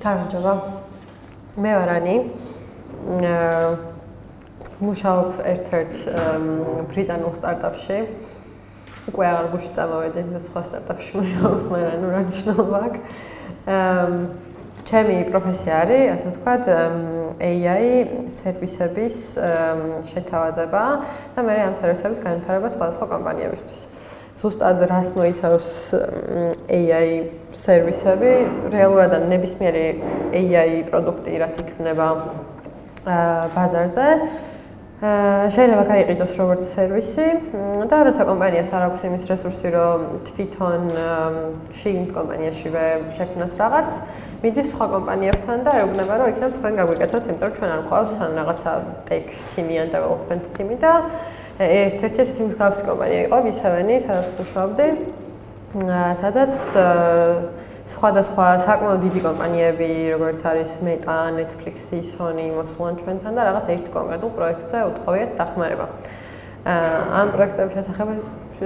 გამარჯობა. მე ვარ ანი. მუშაობ ერთ-ერთ ბრიტანულ სტარტაპში. უკვე აღარ გუშინ წამოვედი სხვა სტარტაპში მუშაობ, მაგრამ რა მნიშვნელობა აქვს. ჩემი პროფესია არის, ასე ვთქვათ, AI სერვისების შეთავაზება და მე ამ სერვისების განვითარება სხვადასხვა კომპანიებისთვის. ზუსტად რას მოიცავს AI სერვისები, რეალურად ნებისმიერი AI პროდუქტი, რაც იქნება ბაზარზე, შეიძლება გაიყიდოს როგორც სერვისი და როცა კომპანიას არ აქვს იმის რესურსი, რომ თვითონ შიგნით კომპანიაშივე შექმნას რაღაც, მიდის სხვა კომპანიებთან და ეუბნება, რომ იქნებ თქვენ გაგვიკეთოთ, იმიტომ რომ ჩვენ არ გვყავს ან რაღაცა tech team-ი ან development team-ი და ერთ-ერთი ესეთი მსგავსი კომპანია იყო ვისევენი, სადაც მუშაობდი, სადაც სხვადასხვა საკმაოდ დიდი კომპანიები, როგორც არის Meta, Netflix, Sony, მოსულან ჩვენთან და რაღაც ერთ კონკრეტულ პროექტზე უთხოვიათ დახმარება. ამ პროექტების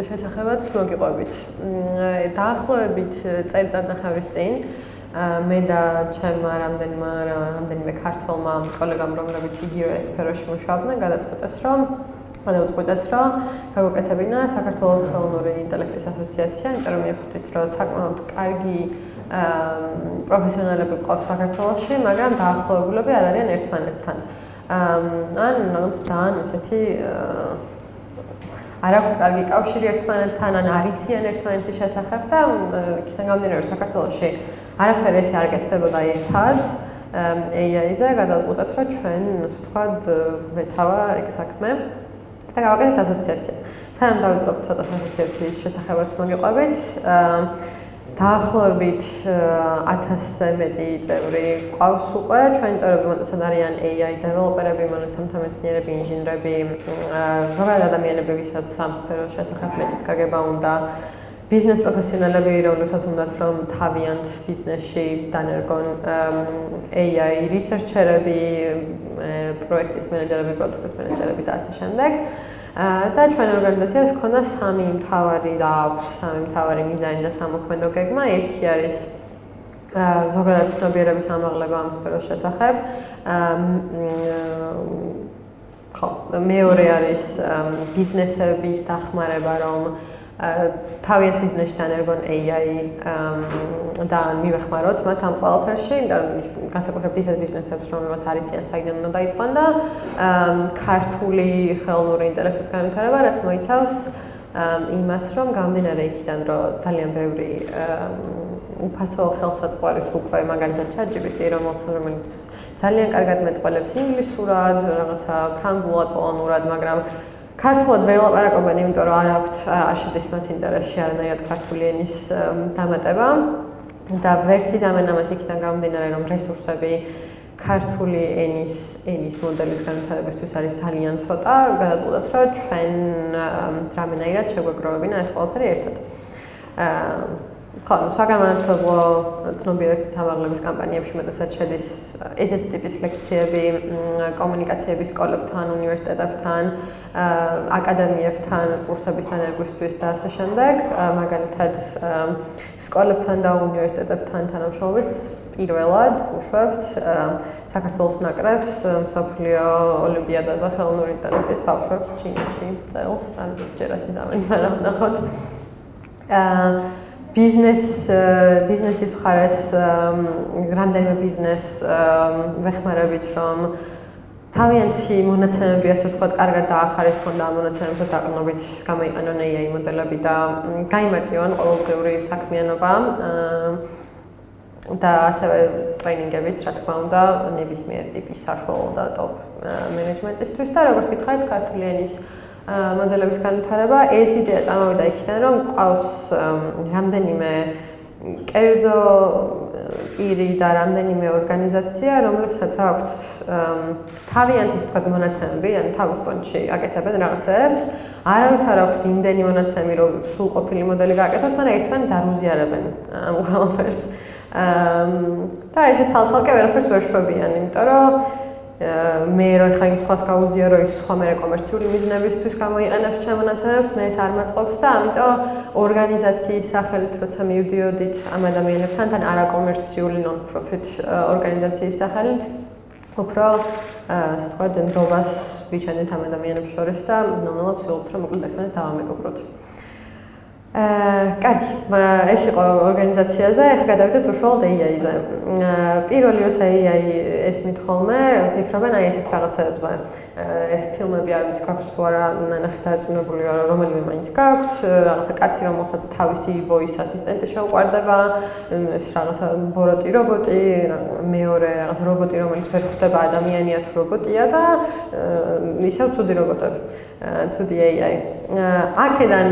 შესახებაც მოგიყვებით. დაახლოებით წელიწადნახევრის წინ მე და ჩემმა რამდენიმე ქართველმა კოლეგამ, რომლებიც იგივე სფეროში მუშაობდნენ, გადაწყვიტეს, რომ გაგვეკეთებინა საქართველოს ხელოვნური ინტელექტის ასოციაცია, იმიტომ რომ მივხვდით, რომ საკმაოდ კარგი პროფესიონალები ყავს საქართველოში, მაგრამ დაახლოებულები არ არიან ერთმანეთთან. ან რაღაც ძალიან ესეთი არ აქვს კარგი კავშირი ერთმანეთთან, ან არ იციან ერთმანეთის შესახებ და იქიდან გამომდინარე, რომ საქართველოში არაფერი ესე არ გეცდებოდა ერთად AI-ზე, გადავწყვიტეთ, რომ ჩვენ, ასე ვთქვათ, მეთავა ეგ საქმე და გავაკეთეთ ასოციაცია. სანამ დავიწყოთ ცოტა ასოციაციის შესახებაც მოგიყვებით. დაახლოებით 1000-ზე მეტი წევრი ყავს უკვე. ჩვენი წევრები მონაწილე არიან AI დეველოპერები, მონაცემთა მეცნიერები, ინჟინრები, ზოგადად ადამიანები, ვისაც სამ სფეროს შესახებ მეტის გაგება უნდა. ბიზნეს პროფესიონალები, რომლებსაც უნდათ რომ თავიანთ ბიზნესში დანერგონ AI რისერჩერები, პროექტის მენეჯერები, პროდუქტის მენეჯერები და ასე შემდეგ. და ჩვენ ორგანიზაციას ჰქონდა სამი მთავარი მიზანი და სამოქმედო გეგმა. ერთი არის ზოგადად ცნობიერების ამაღლება ამ სფეროს შესახებ. მეორე არის ბიზნესების დახმარება, რომ თავიანთ ბიზნესში დანერგონ AI და მივეხმაროთ მათ ამ ყველაფერში, იმიტომ რომ განსაკუთრებით ისეთ ბიზნესებს, რომლებიც არ იციან საიდან უნდა დაიწყონ და ქართული ხელოვნური ინტელექტის განვითარება, რაც მოიცავს იმას, რომ გამომდინარე იქიდან, რომ ძალიან ბევრი უფასო ხელსაწყოარის უკვე მაგალითად ChatGPT, რომელიც ძალიან კარგად მეტყველებს ინგლისურად, რაღაცა ფრანგულად, პოლონურად, მაგრამ ქართულად ვერ ელაპარაკობენ, იმიტომ რომ არ შედის მათ ინტერესში არანაირად ქართული ენის დამატება და ვერც იზამენ ამას იქიდან გამომდინარე, რომ რესურსები ქართული ენის მოდელის განვითარებისთვის არის ძალიან ცოტა, გადაწყვეტეთ, რომ ჩვენ რამენაირად შეგვეგროვებინა ეს ყველაფერი ერთად. საგანმანათლებლო ცნობიერების ამაღლების კამპანიებში მეტად შედის ესეთი ტიპის ლექციები კომუნიკაციების სკოლებთან, უნივერსიტეტებთან, აკადემიებთან, კურსების დანერგვისთვის და ასე შემდეგ. მაგალითად, სკოლებთან და უნივერსიტეტებთან თანამშრომლობით პირველად ვუშვებთ საქართველოს ნაკრებს მსოფლიო ოლიმპიადაზე ხელოვნური ინტელექტის ბავშვებს ჩინეთში წელს, ამით ჯერ ასე ზამენ, მაგრამ ვნახოთ. ბიზნესის მხარეს რამდენიმე ბიზნესს ვეხმარებით, რომ თავიანთი მონაცემები, ასე ვთქვათ, კარგად დაახარისხონ და ამ მონაცემებზე დაყრდნობით გამოიყენონ AI მოდელები და გაიმარტივონ ყოველდღიური საქმიანობა და ასევე ტრეინინგებიც, რა თქმა უნდა, ნებისმიერი ტიპის საშუალო და ტოპ მენეჯმენტისთვის და როგორც გითხარით, ქართული ენის მოდელების განვითარება. ეს იდეა წამოვიდა იქიდან, რომ ყავს რამდენიმე კერძო პირი და რამდენიმე ორგანიზაცია, რომლებსაც აქვთ თავიანთი, ასე ვთქვათ, მონაცემები, ანუ თავის პონჩში აკეთებენ რაღაცებს. არავის არ აქვს იმდენი მონაცემი, რომ სრულყოფილი მოდელი გააკეთოს, მაგრამ ერთმანეთს არ უზიარებენ ამ ყველაფერს. და ესე ცალ-ცალკე ვერაფერს ვერ შვებიან, იმიტომ რომ მე რო ხა იმ სხვას გაუზიო რომ ის სხვა მე კომერციული მიზნებისთვის გამოიყენებს ჩემონაცემებს, მე ეს არ მაწყობს და ამიტომ ორგანიზაციის სახელით როცა მივდიოდით ამ ადამიანებთან, თან არაკომერციული non-profit ორგანიზაციის სახელით უფრო ასე ვთქვათ, ნდობას ვიჩენდით ამ ადამიანებს შორის და ნორმალურად ვცდილობთ რომ მოკლედ ერთმანეთს დავამეგობროთ. კარგი, ეს იყო ორგანიზაციაზე, ახლა გადავიდეთ უშუალოდ AI-ზე. პირველი როცა AI ესმით ხოლმე, ფიქრობენ აი ესეთ რაღაცებზე. ეს ფილმები არ ვიცი გაქვთ თუ არა, ნახეთ დარწმუნებული ვარ, რომელიმე მაინც გაქვთ, რაღაცა კაცი რომელსაც თავისი voice assistant-ი შეუყვარდება, ეს რაღაცა ბოროტი რობოტი, მეორე რაღაც რობოტი, რომელიც ვერ ხვდება ადამიანია თუ რობოტია და ისევ ცუდი რობოტები, ცუდი AI. აქედან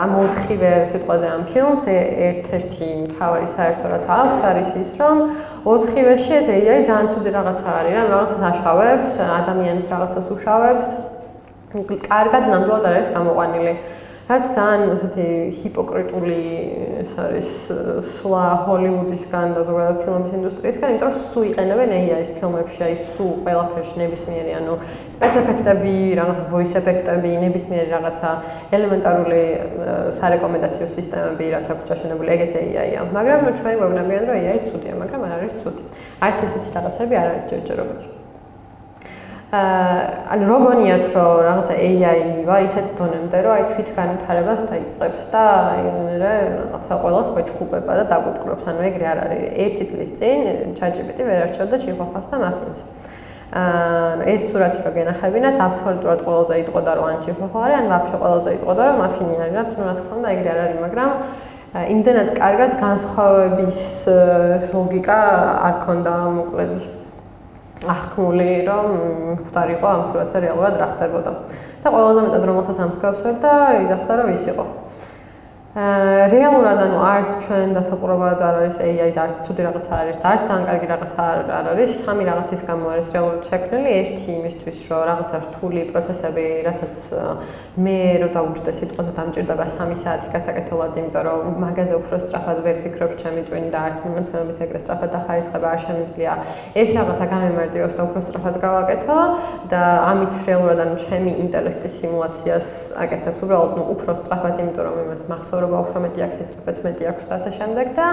ამ 4-ვე სიტყვაზე ამ ფილმს ერთ-ერთი მთავარი საერთო რაც აქვს არის ის, რომ 4-ვეში ეს AI ძალიან ცუდი რაღაცა არის, რა რაღაცას აშავებს, ადამიანის რაღაცას უშავებს. კარგად ნამდვილად არ არის გამოყვანილი. რაც ძალიან ესეთი ჰიპოკრიტული ეს არის სვლა ჰოლივუდისგან და ზოგადად ფილმების ინდუსტრიისგან, იმიტომ რომ სულ იყენებენ AI-ის ფილმებში, აი სულ ყველაფერში ნებისმიერი, ანუ სპეცეფექტები, რაღაც voice ეფექტები, ნებისმიერი რაღაცა ელემენტარული სარეკომენდაციო სისტემები, რაც აქვს ჩაშენებული, ეგეც AI-ია. მაგრამ ჩვენ გვეუბნებიან, რომ AI ცუდია, მაგრამ არ არის ცუდი. არც ესეთი რაღაცები არ არის ჯერჯერობით. ანუ როგონიათ რომ რაღაცა AI მივა ისეთ დონემდე რომ აი თვით განვითარებას დაიწყებს და აი მე რაღაცა ყველას გვეჩხუბება და დაგვიპყრობს ანუ ეგრე არ არის ერთი წლის წინ ChatGPT ვერ არჩევდა ჩიხოხას და მაფინს ეს სურათი რო გენახებინათ აბსოლუტურად ყველაზე იტყოდა რომ ან ჩიხოხა არის ან ვაფშე ყველაზე იტყოდა რომ მაფინი არის რაც რა თქმა უნდა ეგრე არ არის მაგრამ იმდენად კარგად განსხვავების ლოგიკა არ ქონდა მოკლედ ახკმული რომ ხვდარიყო ამ სურათზე რეალურად რა ხდებოდა. და ყველაზე მეტად რომელსაც ამსგავსებდა, იძახდა რომ ის იყო. რეალურად ანუ არც ჩვენ დასაყრობად არ არის AI და არც ცუდი რაღაცა არის და არც ძალიან კარგი რაღაცა არ არის. სამი რაღაცის გამო არის რეალურად შექმნილი. ერთი იმისთვის რომ რაღაცა რთული პროცესები, რასაც მე რო დავუჯდე სიტყვაზე დამჭირდება 3 საათი გასაკეთებლად, იმიტომ რომ მაგაზე უფრო სწრაფად ვერ ფიქრობ ჩემი ტვინი და არც მომცემების ეგრე სწრაფად დახარისხება არ შემიძლია. ეს რაღაცა გამემარტივოს და უფრო სწრაფად გავაკეთო და ამით რეალურად ანუ ჩემი ინტელექტის სიმულაციას აკეთებს უბრალოდ უფრო სწრაფად, იმიტომ რომ იმას მახსოვრობა უფრო მეტი აქვს, ისწრაფეც მეტი აქვს და ასე შემდეგ და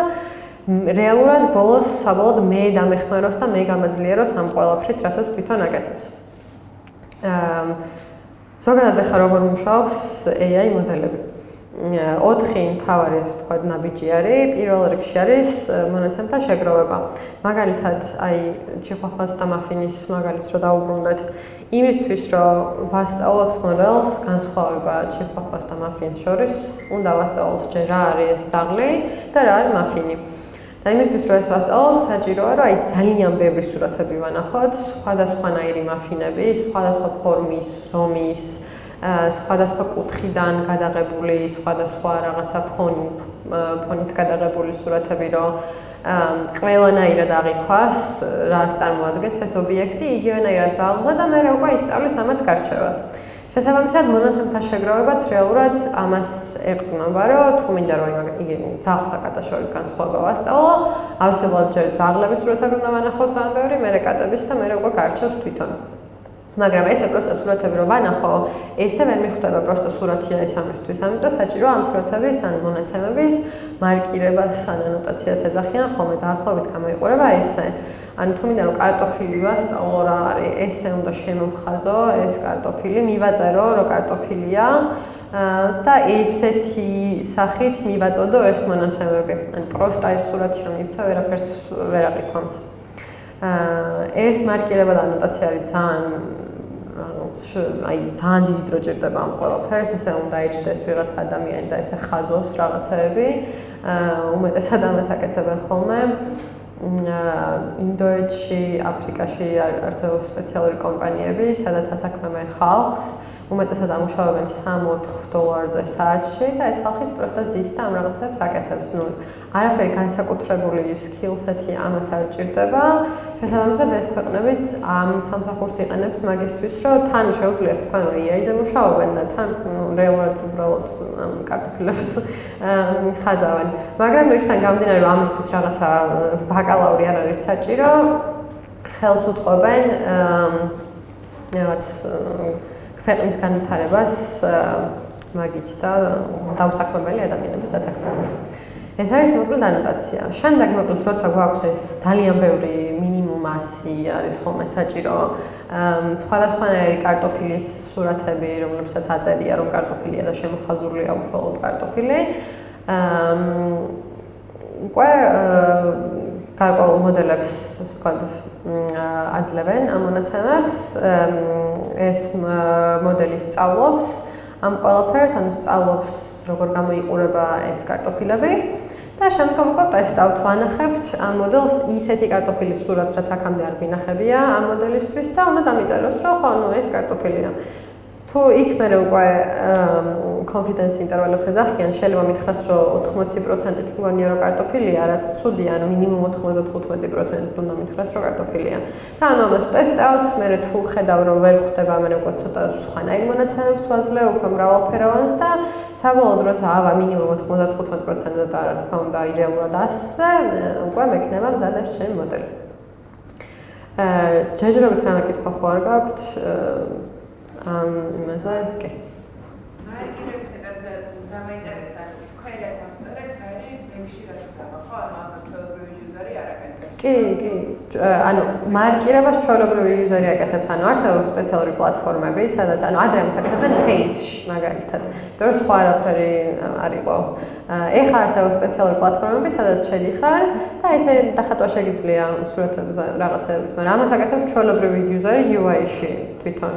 რეალურად ბოლოს საბოლოოდ მე დამეხმაროს და მე გამაძლიეროს ამ ყველაფრით, რასაც თვითონ აკეთებს. ზოგადად ახლა როგორ მუშაობს AI მოდელები. 4 მთავარი ასე ვთქვათ ნაბიჯი არის. პირველ რიგში არის მონაცემთა შეგროვება. მაგალითად, აი ჩიხოხას და მაფინის მაგალითს რო დავუბრუნდეთ, იმისთვის რომ ვასწავლოთ მოდელს განსხვავება ჩიხოხას და მაფინის შორის, უნდა ვასწავლოთ ჯერ რა არის ეს ძაღლი და რა არის მაფინი. და იმისთვის რომ ეს ვასწავლოთ, საჭიროა რომ აი ძალიან ბევრი სურათები ვანახოთ, სხვადასხვანაირი მაფინები, სხვადასხვა ფორმის, ზომის, სხვადასხვა კუთხიდან გადაღებული, სხვადასხვა რაღაცა ფონით გადაღებული სურათები, რომ ყველანაირად აღიქვას, რას წარმოადგენს ეს ობიექტი, იგივენაირად ძალზე და მე უკვე ისწავლის ამათ გარჩევას. შესაბამისად, მონაცემთა შეგროვებაც რეალურად ამას ეყრდნობა, რომ თუ მინდა რომ იგი ძაღლს და კატას შორის განსხვავება ვასწავლო, აუცილებლად ჯერ ძაღლების სურათები უნდა ვანახოთ ძალიან ბევრი, მერე კატების და მერე უკვე გარჩევს თვითონ. მაგრამ ესე პროსტა სურათები რო ვანახო, ესე ვერ მიხვდება პროსტა სურათია ეს ამისთვის. ამიტომ საჭიროა ამ სურათების ან მონაცემების მარკირებას ან ანოტაციას ეძახიან ხოლმე დაახლოებით გამოიყურება ესე. ან თუ მინდა რომ კარტოფილი ვასწავლო რა არის, ესე უნდა შემოვხაზო ეს კარტოფილი, მივაწერო რომ კარტოფილია და ესეთი სახით მივაწოდო ეს მონაცემები. ან პროსტა ეს სურათი რომ მივცა ვერაფერს ვერ აყიქვამს. ეს მარკირება და ანოტაცია არის ძალიან დიდი დრო ჭირდება ამ ყველაფერს, ესე უნდა ეჭდეს ვიღაც ადამიანი და ესე ხაზოს რაღაცეები. უმეტესად ამას აკეთებენ ხოლმე. ინდოეთში, აფრიკაში არსებობს სპეციალური კომპანიები, სადაც ასაქმებენ ხალხს, უმეტესად ამუშავებენ $3-4 საათში და ეს ხალხიც პროსტა ზის და ამ რაღაცებს აკეთებს. ნუ არაფერი განსაკუთრებული სკილსეთი ამას არ ჭირდება. შესაბამისად ეს ქვეყნებიც ამ სამსახურს იყენებს მაგისთვის, რომ თან შეუძლიათ თქვენ რომ AI-ზე მუშაობენ და თან რეალურად უბრალოდ კარტოფილებს ხაზავენ. მაგრამ იქიდან გამომდინარე რომ ამისთვის რაღაცა ბაკალავრი არ არის საჭირო, ხელს უწყობენ რაღაც ქვეყნის განვითარებას მაგით და დაუსაქმებელი ადამიანების დასაქმებას. ეს არის მოკლედ ანოტაცია. შემდეგ მოკლედ როცა გვაქვს ეს ძალიან ბევრი მინიმუმ 100 არის ხოლმე საჭირო სხვადასხვანაირი კარტოფილის სურათები, რომლებსაც აწერია რომ კარტოფილია და შემოხაზულია უშუალოდ კარტოფილი. უკვე გარკვეულ მოდელებს, ასე ვთქვათ, აძლევენ ამ მონაცემებს. ეს მოდელი სწავლობს ამ ყველაფერს, ანუ სწავლობს როგორ გამოიყურება ეს კარტოფილები და შემდგომ უკვე ტესტავთ, ვანახებთ ამ მოდელს ისეთი კარტოფილის სურათს, რაც აქამდე არ გვინახებია ამ მოდელისთვის და უნდა დამიწეროს, რომ ხო, ანუ ეს კარტოფილია. თუ იქ მერე უკვე confidence interval-ებს ეძახიან, შეიძლება მითხრას, რომ 80%-ით მგონია, რომ კარტოფილია, რაც ცუდია, ანუ მინიმუმ 95%-ით უნდა მითხრას, რომ კარტოფილია. და ანუ ამას ვტესტავთ, მერე თუ ხედავ, რომ ვერ ხვდება, მერე უკვე ცოტა სხვანაირ მონაცემებს ვაძლევ, უფრო მრავალფეროვანს და საბოლოოდ როცა ავა მინიმუმ 95%-ზე და რა თქმა უნდა იდეალურად 100-ზე, უკვე მექნება მზად ეს ჩემი მოდელი. ჯერჯერობით რამე კითხვა ხო არ გაქვთ? იმაზე, კი. მარკირების ეტაპზე დამაინტერესა, თქვენ რაც ავტორად არის ლინკში რაც ხდება, ხო? ანუ ამ ჩვეულებრივი იუზერი არ აკეთებს. კი. ანუ მარკირებას ჩვეულებრივი იუზერი აკეთებს, ანუ არსებობს სპეციალური პლატფორმები, სადაც ანუ ადრე ამის აკეთებდნენ Paint-ში, მაგალითად. იმიტომ რომ სხვა არაფერი არ იყო. ეხლა არსებობს სპეციალური პლატფორმები, სადაც შედიხარ და ესე დახატვა შეგიძლია სურათებზე რაღაცეების, მაგრამ ამას აკეთებს ჩვეულებრივი იუზერი UI-ში თვითონ.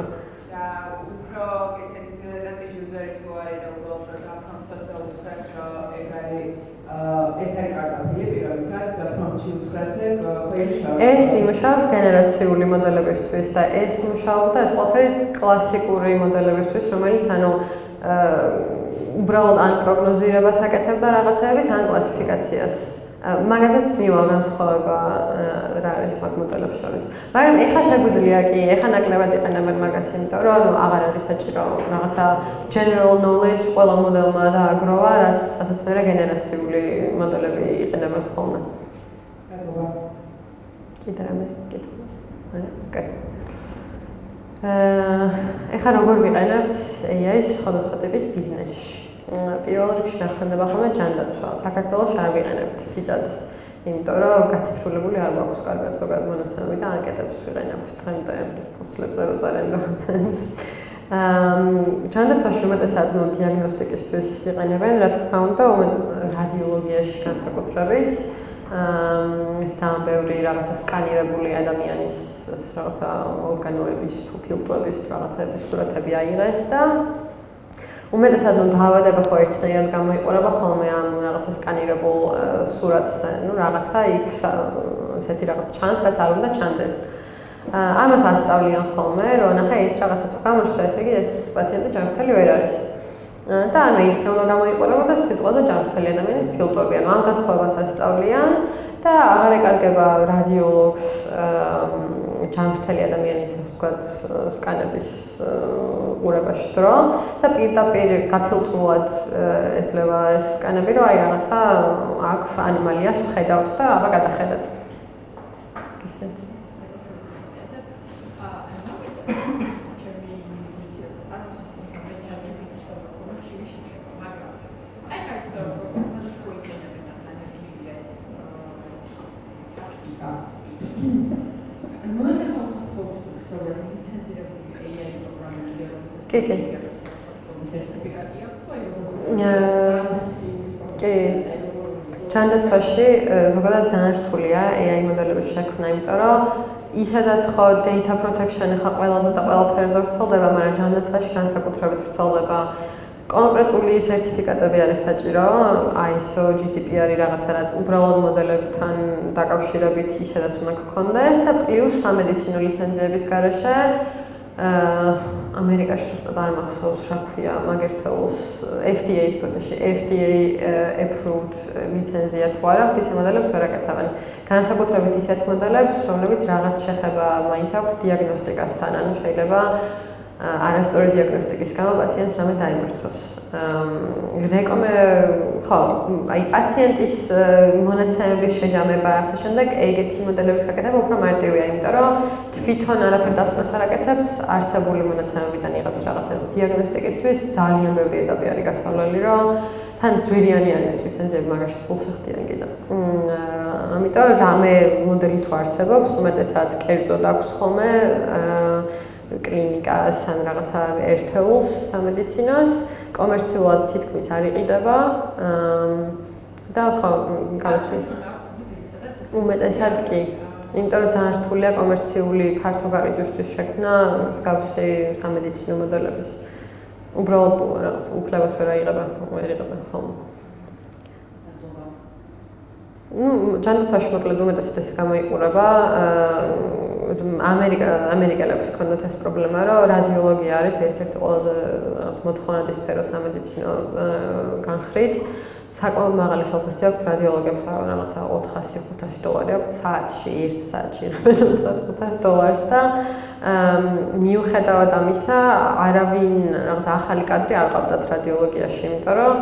ეს იმუშავებს გენერაციული მოდელებისთვის და ეს მუშაობდა ეს ყველაფერი კლასიკური მოდელებისთვის, რომელიც ანუ უბრალოდ ან პროგნოზირებას აკეთებდა რაღაცეების, ან კლასიფიკაციას. მაგაზეც მივა განსხვავება რა არის მაგ მოდელებს შორის. მაგრამ ეხლა შეგვიძლია კი, ეხლა ნაკლებად იყენებენ მაგას, იმიტომ რომ ანუ აღარ არის საჭირო რაღაცა general knowledge ყველა მოდელმა დააგროვა, რასაც მერე გენერაციული მოდელები იყენებენ ხოლმე. კიდე რამე კითხვა? ოკეი. ეხლა როგორ ვიყენებთ AI-ს სხვადასხვა ტიპის ბიზნესში? პირველ რიგში მახსენდება ხოლმე ჯანდაცვა. საქართველოში არ ვიყენებთ დიდად, იმიტომ რომ გაციფრულებული არ გვაქვს კარგად ზოგადად მონაცემები და ანკეტებს ვიყენებთ დღემდე ფურცლებზე რო წერენ რაღაცებს. ჯანდაცვაში უმეტესად დიაგნოსტიკისთვის იყენებენ, რა თქმა უნდა, რადიოლოგიაში განსაკუთრებით. ეს ძალიან ბევრი რაღაცა სკანირებული ადამიანის რაღაცა ორგანოების თუ ფილტვების რაღაცების სურათები აიღეს და უმეტესად დაავადება ხო ერთნაირად გამოიყურება ხოლმე ამ რაღაცა სკანირებულ სურათზე, ну რაღაცა იქ ესეთი რაღაც ჩანს, რაც არ უნდა ჩანდეს. ამას ასწავლიან ხოლმე, რომ ნახე ის რაღაცა თუ გამოჩნდა, ესე იგი ეს პაციენტი ჯანმრთელი ვერ არის. და ანუ ისე უნდა გამოიყურებოდა სიტყვაზე ჯანმრთელი ადამიანის ფილტვები, ანუ ამ განსხვავებას ასწავლიან და აღარ ეკარგება რადიოლოგს ჯანმრთელი ადამიანის, ასე ვთქვათ, სკანების ყურებაში დრო და პირდაპირ გაფილტრულად ეძლევა ეს სკანები, რომ აი რაღაცა აქ ანომალიას ვხედავთ და აბა გადახედებ. გისმენთ? კი. ჯანდაცვაში ზოგადად ძალიან რთულია AI მოდელების შექმნა, იმიტომ რომ ისედაც ხო data protection ხა ყველაზე და ყველაფერზე ვრცელდება, მაგრამ ჯანდაცვაში განსაკუთრებით ვრცელდება კონკრეტული სერტიფიკატები არის საჭირო, ISO, GDPR-ი რაღაცა რაც უბრალოდ მოდელებთან დაკავშირებით ისედაც უნდა გქონდეს და პლუს სამედიცინო ლიცენზიების გარეშე ამერიკაში ზუსტად არ მახსოვს რა ქვია მაგ ერთეულს FDA approved ლიცენზია თუ არა, ის მოდელებს ვერ აკეთებენ. განსაკუთრებით ისეთ მოდელებს, რომლებიც რაღაც შეხება მაინც აქვს დიაგნოსტიკასთან, ანუ შეიძლება არასწორი დიაგნოსტიკის გამო პაციენტს რამე დაიმართოს. ხო, აი პაციენტის მონაცემების შეჯამება ასე შემდეგ ეგეთი მოდელების გაკეთება უფრო მარტივია, იმიტომ რომ თვითონ არაფერ დასკვნას არ აკეთებს, არსებული მონაცემებიდან იღებს რაღაცებს დიაგნოსტიკისთვის ძალიან ბევრი ეტაპი არის გასავლელი, რომ თან ძვირიანი არის ეს ლიცენზიები, მაგაში ფულს ხდიან კიდე. ამიტომ რამე მოდელი თუ არსებობს, უმეტესად კერძოდ აქვს ხოლმე კლინიკას ან რაღაცა ერთეულს სამედიცინოს, კომერციულად თითქმის არ იყიდება და ხო, უმეტესად კი. იმიტომ რომ ძალიან რთულია კომერციული ფართო გაყიდვისთვის შექმნა მსგავსი სამედიცინო მოდელების. უბრალოდ რაღაც უფლებას ვერ აიღებენ ხოლმე. ჯანდაცვაში მოკლედ უმეტესად ესე გამოიყურება ამერიკელებს ჰქონდათ ეს პრობლემა, რომ რადიოლოგია არის ერთ-ერთი ყველაზე რაღაც მოთხოვნადი სფერო სამედიცინო განხრით. საკმაოდ მაღალი ხელფასი აქვს რადიოლოგებს, რაღაცა $400-500 აქვს საათში, 1 საათში იღებენ $400 და მიუხედავად ამისა, არავინ რაღაც ახალი კადრი არ ყავდათ რადიოლოგიაში, იმიტომ რომ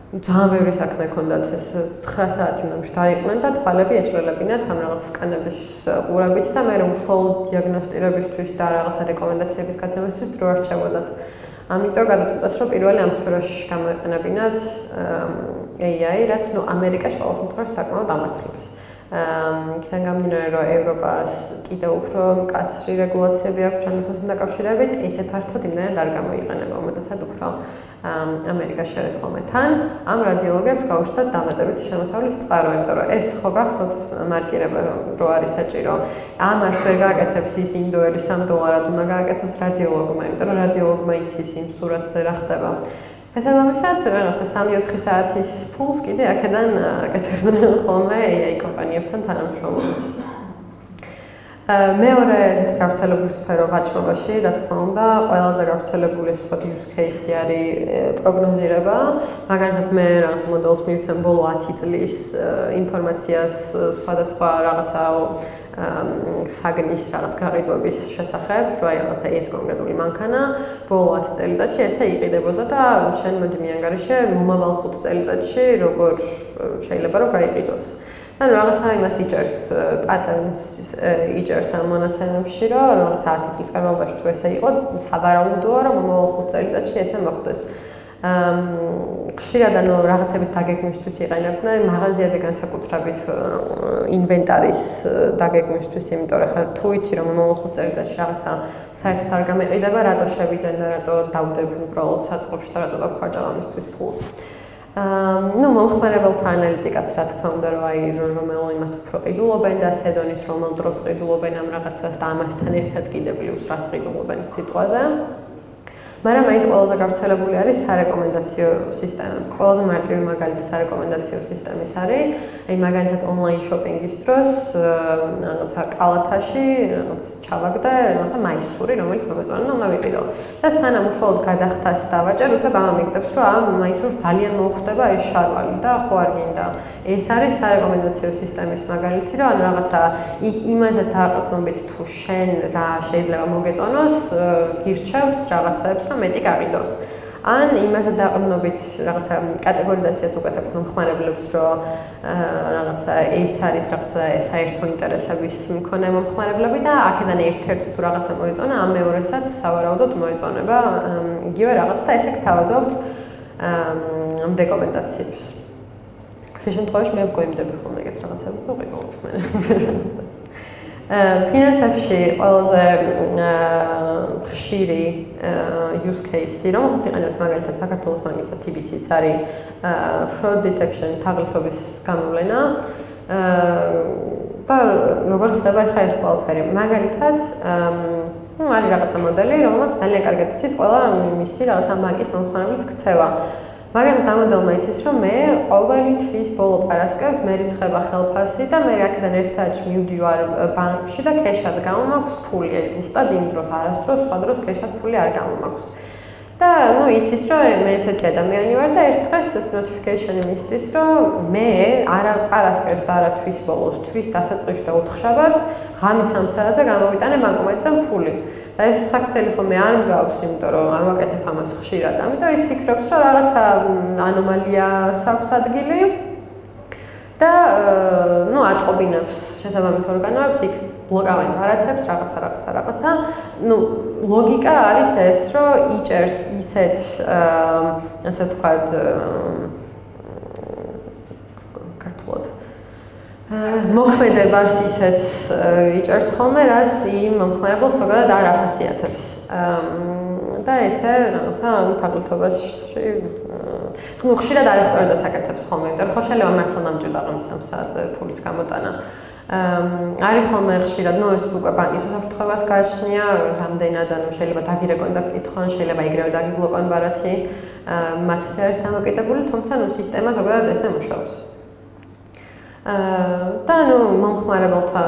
ძალიან ბევრი საქმე ჰქონდათ, ეს 9 საათი უნდა მშდარიყვნენ და თვალები ეჭრელებინათ ამ რაღაც სკანების ყურებით და მე უშუალოდ დიაგნოსტირებისთვის და რაღაცა რეკომენდაციების გაცემისთვის დრო არ რჩებოდათ. ამიტომ გადაწყვიტეს, რომ პირველი ამ სფეროში გამოეყენებინათ AI, რაც ამერიკაში ყოველ შემთხვევაში საკმაოდ ამართლებს. იქიდან გამომდინარე, რომ ევროპას კიდევ უფრო მკაცრი რეგულაციები აქვს ჯანდაცვასთან დაკავშირებით, ესე ფართოდ იმდენად არ გამოიყენება, უმეტესად უფრო ამერიკაში არის ხოლმე თან. ამ რადიოლოგებს გაუშვათ დამატებითი შემოსავლის წყარო, იმიტომ რომ ეს ხო გახსოვთ მარკირება რო არის საჭირო. ამას ვერ გააკეთებს ის ინდოელი $3 უნდა გააკეთოს რადიოლოგმა, იმიტომ რომ რადიოლოგმა იცის იმ სურათზე რა ხდება. შესაბამისად, რაღაცა 3-4 საათის ფულს კიდე აქედან აკეთებდნენ ხოლმე AI კომპანიებთან თანამშრომლობით. მეორე ესეთი გავრცელებული სფერო ვაჭრობაში, რა თქმა უნდა, ყველაზე გავრცელებული use case არის პროგნოზირება. მაგალითად, მე რაღაც მოდელს მივცემ ბოლო 10 წლის ინფორმაციას სხვადასხვა რაღაცა საგნის რაღაც გაყიდვების შესახებ, რომ აი რაღაცა ეს კონკრეტული მანქანა ბოლო 10 წელიწადში ესე იყიდებოდა და შენ მოდი მე ანგარიშე მომავალ 5 წელიწადში როგორ შეიძლება რომ გაიყიდოს. ანუ რაღაცა იმას იჭერს პატერნს იჭერს ამ მონაცემებში, რომ რაღაცა 10 წლის განმავლობაში თუ ესე იყო, სავარაუდოა რომ მომავალ 5 წელიწადში ესე მოხდეს. ხშირად ანუ რაღაცების დაგეგმვისთვის იყენებდნენ მაღაზიები განსაკუთრებით ინვენტარის დაგეგმვისთვის, იმიტომ რომ ხარ თუ იცი რომ მომავალ 5 წელიწადში რაღაცა საერთოდ არ გამეყიდება, რატო შევიძენ და რატო დავდებ უბრალოდ საწყობში და რატო დავხარჯავ ამისთვის ფულს. მომხმარებელთა ანალიტიკაც რა თქმა უნდა, რომ აი რომელ იმას უფრო ყიდულობენ და სეზონის რომელ დროს ყიდულობენ ამ რაღაცას და ამასთან ერთად კიდე პლუს რას ყიდულობენ სიტყვაზე. მაგრამ მაინც ყველაზე გავრცელებული არის სარეკომენდაციო სისტემა. ყველაზე მარტივი მაგალითი სარეკომენდაციო სისტემის არის, აი მაგალითად ონლაინ შოპინგის დროს რაღაცა კალათაში რაღაც ჩავაგდე, რაღაცა მაისური, რომელიც მომეწონა და უნდა ვიყიდო. და სანამ უშუალოდ გადახდას დავაჭერ, როცა გამომიგდებს, რომ ამ მაისურს ძალიან მოუხდება ეს შარვალი და ხო არ გინდა. ეს არის სარეკომენდაციო სისტემის მაგალითი, რომ ანუ რაღაცა იმაზე დააყრდნობით თუ შენ რა შეიძლება მოგეწონოს, გირჩევს რაღაცებს რომ მეტი გაყიდოს. ან იმაზე დაყრდნობით რაღაცა კატეგორიზაციას უკეთებს მომხმარებლებს, რომ რაღაცა ეს არის რაღაცა საერთო ინტერესების მქონე მომხმარებლები და აქედან ერთ-ერთს თუ რაღაცა მოეწონა, ამ მეორესაც სავარაუდოდ მოეწონება იგივე რაღაც და ესე გთავაზობთ ამ რეკომენდაციებს. შე შემთხვევაში მე გვიმდები ხოლმე ეგეთ რაღაცებს და ვიყოლებ მე. ფინანსებში ყველაზე ხშირი use case-ი, რომელსაც იყენებს მაგალითად საქართველოს ბანკისა TBC-ც არის fraud detection, თაღლითობის გამოვლენა. და როგორ ხდება ახლა ეს ყველაფერი? მაგალითად, არის რაღაცა მოდელი, რომელსაც ძალიან კარგად იცის ყველა მისი რაღაცა ბანკის მომხმარებლის ქცევა. მაგალითად, ამ მოდელმა იცის, რომ მე ყოველი თვის ბოლო პარასკევს მე რიცხება ხელფასი და მე აქედან 1 საათში მივდივარ ბანკში და კეშად გამომაქვს ფული. აი ზუსტად იმ დროს, არასდროს სხვა დროს კეშად ფული არ გამომაქვს. და ნუ იცის რომ მე ესეთი ადამიანი ვარ და ერთ დღეს ეს notification-ი მისდის რომ მე არა პარასკევს და არა თვის ბოლოს, თვის დასაწყისში და ოთხშაბათს ღამის 3 საათზე გამოვიტანე ბანკომატიდან ფული. და ეს საქციელი ხოლმე არ მგავს, იმიტომ რომ არ ვაკეთებ ამას ხშირად. ამიტომ ის ფიქრობს რომ რაღაცა ანომალია აქვს ადგილი და ნუ ატყობინებს შესაბამის ორგანოებს იქ ბლოკავენ ბარათებს, რაღაცა. ნუ ლოგიკა არის ეს, რომ იჭერს ისეთ ასე ვთქვათ ქართულად მოქმედებას ისეთ იჭერს ხოლმე, რაც იმ მომხმარებელს ზოგადად არ ახასიათებს. და ესე რაღაცა თაღლითობაში ну ხშირად არასწორადაც აკეთებს ხოლმე, იმიტომ რომ შეიძლება მართლა დამჭირდა ღამის 3 საათზე ფულის გამოტანა. არის ხოლმე ხშირად, ну ეს უკვე ბანკის უსაფრთხოებას გააჩნია, რამდენად ანუ შეიძლება დაგირეკონ და კითხონ, შეიძლება იგივე დაგიბლოკონ ბარათი, მათ ისე არის დამოკიდებული, თუმცა ну სისტემა ზოგადად ესე მუშაობს. და ну მომხმარებელთა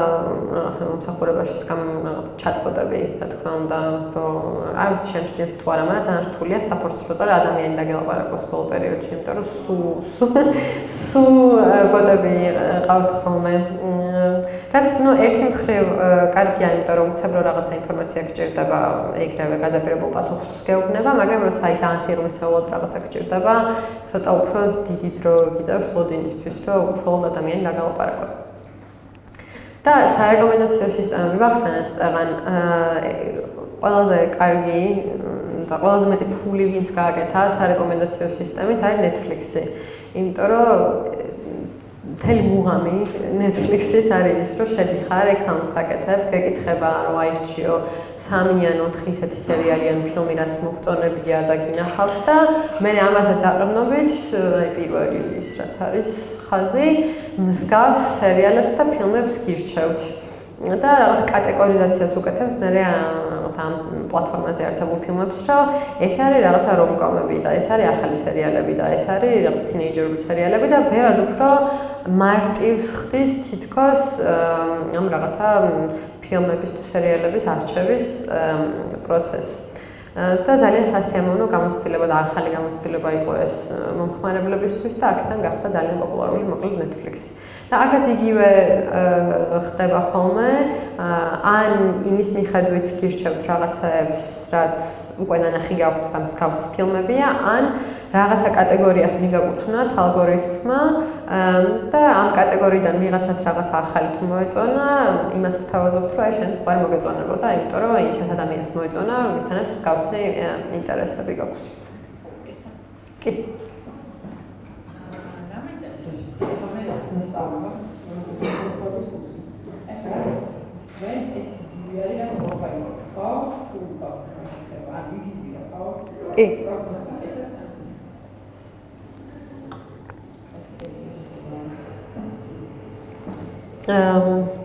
რაღაცა მომსახურებაშიც რაღაც ჩატბოტები, რა თქმა უნდა, რომ არ ვიცი შემჩნევთ თუ არა, მაგრამ ძალიან რთულია საფორცრო წორე ადამიანი დაგელაპარაკოს ბოლო პერიოდში, იმიტომ რომ სულ ბოტები ყავთ ხოლმე. რაც ну ერთი მხრივ კარგია, იმიტომ რომ უცებრო რაღაცა ინფორმაცია გჭირდება, ეგრევე გაზაფირებულ პასუხს გეუბნება, მაგრამ როცა აი ძალიან სიღრმისეულად რაღაცა გჭირდება, ცოტა უფრო დიდი დრო გიძავს ლოდინისთვის, რომ უშუალოდ ადამიანი დაგალაპარაკო. და სარეკომენდაციო სისტემები ვახსენეთ წეღან ყველაზე კარგი და ყველაზე მეტი ფული ვინც გააკეთა სარეკომენდაციო სისტემით არის Netflix-ი. იმიტომ რომ მთელი მუღამი Netflix-ის არის ის, რომ შედიხარ, აკაუნტს აკეთებ, გეკითხება, რომ აირჩიო 3 ან 4 ისეთი სერიალი ან ფილმი, რაც მოგწონებია და გინახავს და მე ამაზე დაყრდნობით, აი პირველი ის რაც არის ხაზი, მსგავს სერიალებს და ფილმებს გირჩევთ. და რაღაც კატეგორიზაციას უკეთებს მე რაღაცა ამ პლატფორმაზე არსებულ ფილმებს, რომ ეს არის რაღაცა რომკომები და ეს არის ახალი სერიალები და ეს არის რაღაც თინეიჯერული სერიალები და ბევრად უფრო მარტივს ხდის თითქოს ამ რაღაცა ფილმების თუ სერიალების არჩევის პროცესს. და ძალიან სასიამოვნო გამოცდილება და ახალი გამოცდილება იყო ეს მომხმარებლებისთვის და აქედან გახდა ძალიან პოპულარული მოკლედ Netflix-ი. და აქაც იგივე ხდება ხოლმე, ან იმის მიხედვით გირჩევთ რაღაცაებს, რაც უკვე ნანახი გაქვთ და მსგავს ფილმებია, ან რაღაცა კატეგორიას მიგაკუთვნათ ალგორითმმა და ამ კატეგორიიდან ვიღაცას რაღაცა ახალი თუ მოეწონა, იმას გთავაზობთ, რომ აი შენ თქვა მოგეწონებოდა, იმიტომ რომ ისეთ ადამიანს მოეწონა, ვისთანაც მსგავსი ინტერესები გაქვს. კი. კი.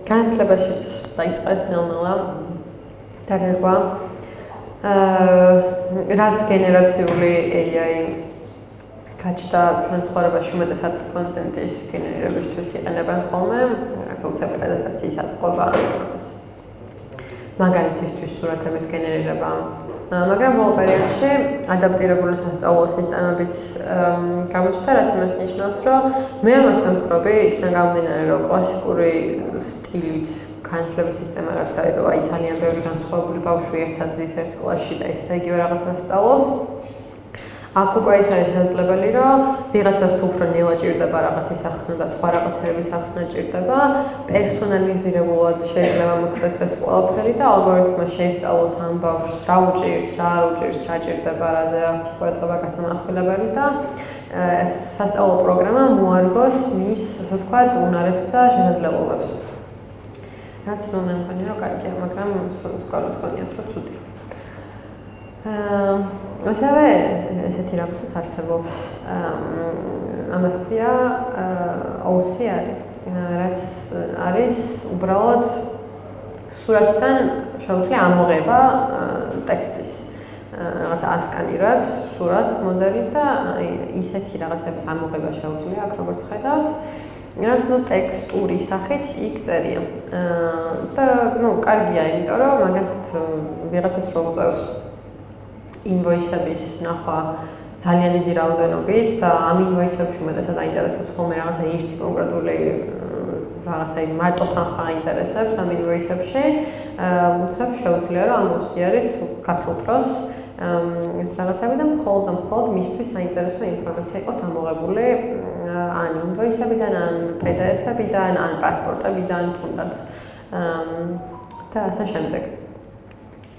განათლებაშიც დაიწყეს ნელ-ნელა დაგერგვა. რაც გენერაციული AI გაჩნდა ჩვენ ცხოვრებაში უმეტესად კონტენტის გენერირებისთვის იყენებენ ხოლმე, რაც უცებ პრეზენტაციის აწყობა, მაგალითისთვის სურათების გენერირება. მაგრამ ბოლო პერიოდში ადაპტირებული სასწავლო სისტემებით გამოჩნდა, რაც იმას ნიშნავს, რომ მე ამას ვემხრობი, იქიდან გამომდინარე, რომ კლასიკური სტილით განათლების სისტემა რაც არის, რომ აი ძალიან ბევრი განსხვავებული ბავშვი ერთად ძის ერთ კლასში და ისე და იგივე რაღაცას სწავლობს. აქ უკვე ის არის შესაძლებელი, რომ ვიღაცას თუ უფრო ნელა ჭირდება რაღაცის ახსნა და სხვა რაღაცების ახსნა ჭირდება, პერსონალიზირებულად შეიძლება მოხდეს ეს ყველაფერი და ალგორითმმა შეისწავლოს ამ ბავშვს რა უჭირს, რა არ უჭირს, რა ჭირდება, რაზე აქვს ყურადღება გასამახვილებელი და სასწავლო პროგრამა მოარგოს მის, ასე ვთქვათ, უნარებს და შესაძლებლობებს. რაც რომ მე მგონი, რომ კარგია, მაგრამ სკოლა თქვენიათ, რომ ცუდია. ასევე ესეთი რაღაცაც არსებობს. ამას ქვია OCR, რაც არის უბრალოდ სურათიდან შეუძლია ამოღება ტექსტის. რაღაცა ასკანირებს სურათს მოდელი და ისეთი რაღაცების ამოღება შეუძლია აქ როგორც ხედავთ. რაც ნუ ტექსტური სახით იქ წერია. და ნუ კარგია, იმიტომ რომ მაგალითად ვიღაცას რო უწევს ინვოისების ნახვა ძალიან დიდი რაოდენობით და ამ ინვოისებში უმეტესად აინტერესებს ხოლმე რაღაცა ერთი კონკრეტული რაღაცა მარტო თანხა აინტერესებს ამ ინვოისებში. უცებ შეუძლია რომ ამ უსიარით გაფილტროს ეს რაღაცები და მხოლოდ მისთვის საინტერესო ინფორმაცია იყოს ამოღებული ან ინვოისებიდან, ან PDF-ებიდან, ან პასპორტებიდან, თუნდაც და ასე შემდეგ.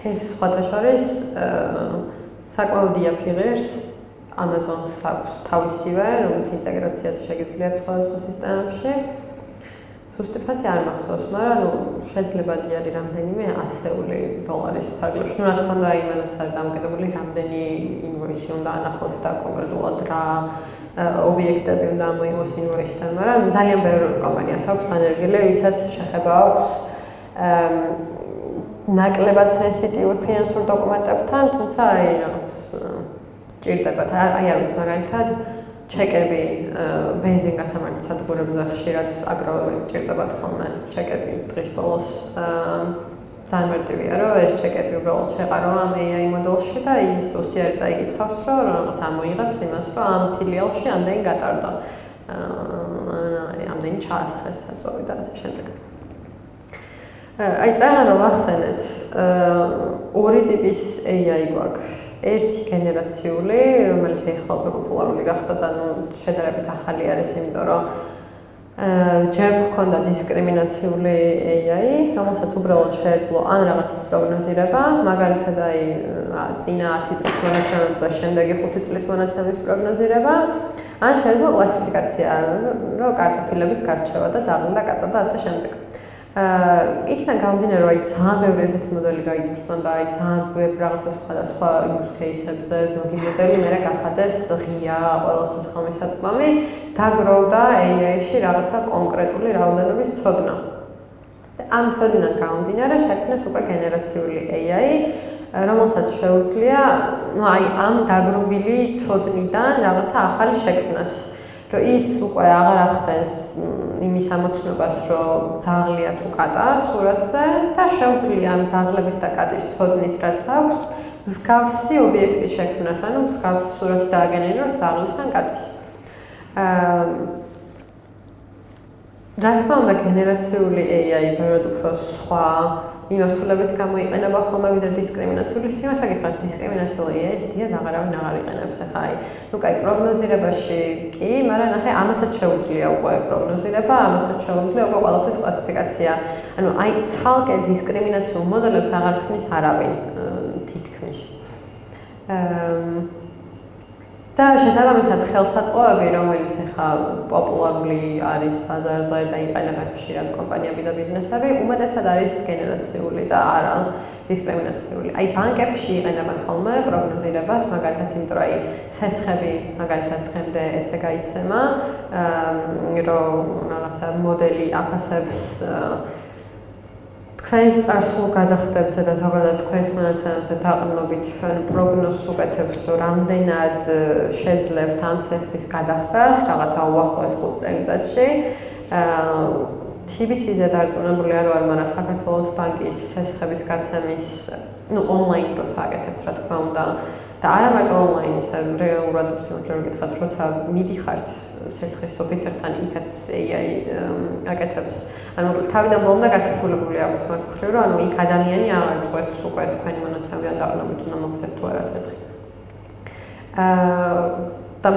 ეს სხვათა შორის საკმაოდ იაფიღებს Amazon-ს აქვს თავისივე, რომლის ინტეგრაციაც შეგიძლიათ სხვადასხვა სისტემებში. Სუსტი ფასი არ მახსოვს, მაგრამ შეიძლება დიარი რამდენიმე ასეული დოლარის ფარგლებში. რა თქმა უნდა, იმას დამოკიდებული რამდენი ინვოისი უნდა ანახოს და კონკრეტულად რა ობიექტები უნდა ამოიღოს ინვოისთან, მაგრამ ძალიან ბევრი კომპანიას აქვს დანერგილი, ვისაც შეხება აქვს ნაკლებად სენსიტიურ ფინანსურ დოკუმენტებთან, თუმცა აი რაღაც ჭირდებათ, აი არ ვიცი მაგალითად ჩეკები ბენზინგასამართი სადგურებზე ხშირად აგროვებენ ჭირდებათ ხოლმე ჩეკები დღის ბოლოს ძალიან მარტივია რომ ეს ჩეკები უბრალოდ შეყარო ამ AI მოდელში და ის უსიარი წაიკითხავს რომ რაღაც ამოიღებს იმას რომ ამ ფილიალში ამდენი გატარდა ამდენი ჩაასხეს საწვავი და ასე შემდეგ. აი წაღან რომ ახსენეთ ორი ტიპის AI გვაქვს. ერთი გენერაციული, რომელიც ახლა უფრო პოპულარული გახდა და შედარებით ახალი არის, იმიტომ რომ ჯერ გვქონდა დისკრიმინაციული AI, რომელსაც უბრალოდ შეეძლო ან რაღაცის პროგნოზირება, მაგალითად აი წინა 10 წლის მონაცემებზე შემდეგი 5 წლის მონაცემების პროგნოზირება, ან შეეძლო კლასიფიკაცია, რომ კარტოფილების გარჩევა და ძაღლი და კატა და ასე შემდეგ. იქიდან გამომდინარე რომ აი ძალიან ბევრი ესეთი მოდელი გაიწვია და აი ძალიან ბევრი რაღაცა სხვადასხვა use case-ებზე ზოგი მოდელი მერე გახადეს ღია ყველასთვის ხელმისაწვდომი დაგროვდა AI-ში რაღაცა კონკრეტული რაოდენობის ცოდნა. ამ ცოდნიდან გამომდინარე შექმნეს უკვე გენერაციული AI, რომელსაც შეუძლია აი ამ დაგროვილი ცოდნიდან რაღაცა ახალი შექმნას. რომ ის უკვე აღარ ახდენს იმის ამოცნობას, რომ ძაღლია თუ კატა სურათზე და შეუძლია ამ ძაღლების და კატის ცოდნით, რაც აქვს, მსგავსი ობიექტი შექმნას, ანუ მსგავსი სურათი დააგენეროს ძაღლის ან კატის. რა თქმა უნდა, გენერაციული AI ბევრად უფრო სხვა მიმართულებით გამოიყენება ხოლმე ვიდრე დისკრიმინაციული. სიმართლე გითხრათ, დისკრიმინაციული AI-ს დიად აღარავინ აღარ იყენებს. ახლა აი, ნუ კაი, პროგნოზირებაში კი, მაგრამ ახლა ამასაც შეუძლია უკვე პროგნოზირება, ამასაც შეუძლია უკვე ყველაფრის კლასიფიკაცია. ანუ აი ცალკე დისკრიმინაციულ მოდელებს აღარ ქმნის არავინ თითქმის. და შესაბამისად ხელსაწყოები, რომელიც ახლა პოპულარული არის ბაზარზე და იყენებენ ხშირად კომპანიები და ბიზნესები, უმეტესად არის გენერაციული და არა დისკრიმინაციული. აი ბანკებში იყენებენ ხოლმე პროგნოზირებას, მაგალითად, იმიტომ რომ აი სესხები მაგალითად დღემდე ესე გაიცემა, რომ რაღაცა მოდელი აფასებს თქვენს წარსულ გადახდებსა და ზოგადად თქვენს მონაცემებზე დაყრდნობით პროგნოზს უკეთებს, რომ რამდენად შეძლებთ ამ სესხის გადახდას, რაღაცა უახლოეს 5 წელიწადში. TBC-ზე დარწმუნებული არ ვარ, მაგრამ საქართველოს ბანკის სესხების გაცემის, ონლაინ როცა აკეთებთ, რა თქმა უნდა, და არა მარტო ონლაინ, ისე რეალურად სიმართლე რომ გითხრათ, როცა მიდიხართ სესხის ოფიცერთან, იქაც AI აკეთებს. ანუ თავიდან ბოლომდე გაციფრულებული აქვს მაგ მხრივ, რომ ანუ იქ ადამიანი აღარ წყვეტს უკვე თქვენი მონაცემიდან დაყრდნობით უნდა მოგცეთ თუ არა სესხი. და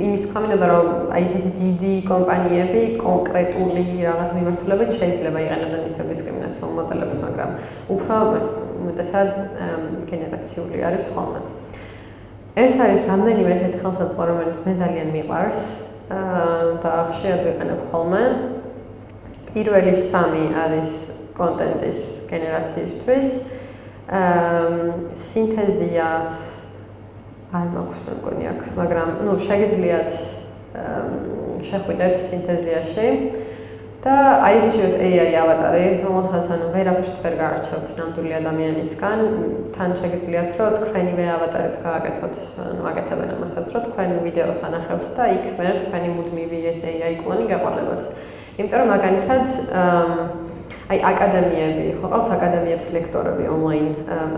იმის თქმა მინდოდა, რომ აი ესეთი დიდი კომპანიები კონკრეტული რაღაც მიმართულებით შეიძლება იყენებდნენ ისევ დისკრიმინაციულ მოდელებს, მაგრამ უფრო უმეტესად გენერაციული არის ხოლმე. ეს არის რამდენიმე ესეთი ხელსაწყო, რომელიც მე ძალიან მიყვარს და ხშირად ვიყენებ ხოლმე. პირველი 3 არის კონტენტის გენერაციისთვის. სინთეზიას არ მაქვს მე მგონი აქ, მაგრამ შეგიძლიათ შეხვიდეთ სინთეზიაში და აირჩიოთ AI ავატარი, რომელსაც ანუ ვერაფერს ვერ გაარჩევთ ნამდვილი ადამიანისგან, თან შეგიძლიათ რომ თქვენივე ავატარიც გააკეთოთ, ანუ აკეთებენ ამასაც, რომ თქვენ ვიდეოს ანახებთ და იქ მე თქვენი მუდმივი ეს AI კლონი გაყოლებათ. იმიტომ რომ მაგალითად აი აი აკადემიები, ხო ყავთ აკადემიებს ლექტორები ონლაინ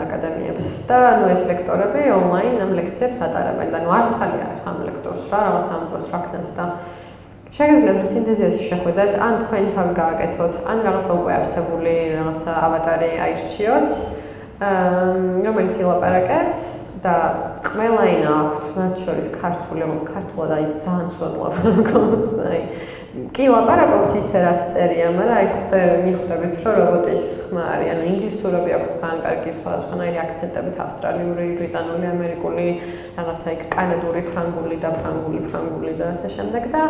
აკადემიებს და ნუ ეს ლექტორები ონლაინ ამ ლექციებს ატარებენ და ნუ არ წყალია ხა ამ ლექტორს რა რაღაც ამ დროს რა ქნას და შეგიძლიათ რომ სინთეზიაში შეხვიდეთ, ან თქვენი თავი გააკეთოთ, ან რაღაცა უკვე არსებული რაღაცა ავატარი აირჩიოთ, რომელიც ილაპარაკებს და ყველა ენა აქვთ, მათ შორის ქართული, ქართულად აი ძალიან სულად ლაპარაკობს, აი კი ლაპარაკობს ისე რაც წერია, მაგრამ აი მიხვდებით რომ რობოტის ხმა არის, ანუ ინგლისურები აქვს ძალიან კარგი სხვადასხვანაირი აქცენტებით, ავსტრალიური, ბრიტანული, ამერიკული, რაღაცა იქ კანადური, ფრანგული და ფრანგული და ასე შემდეგ და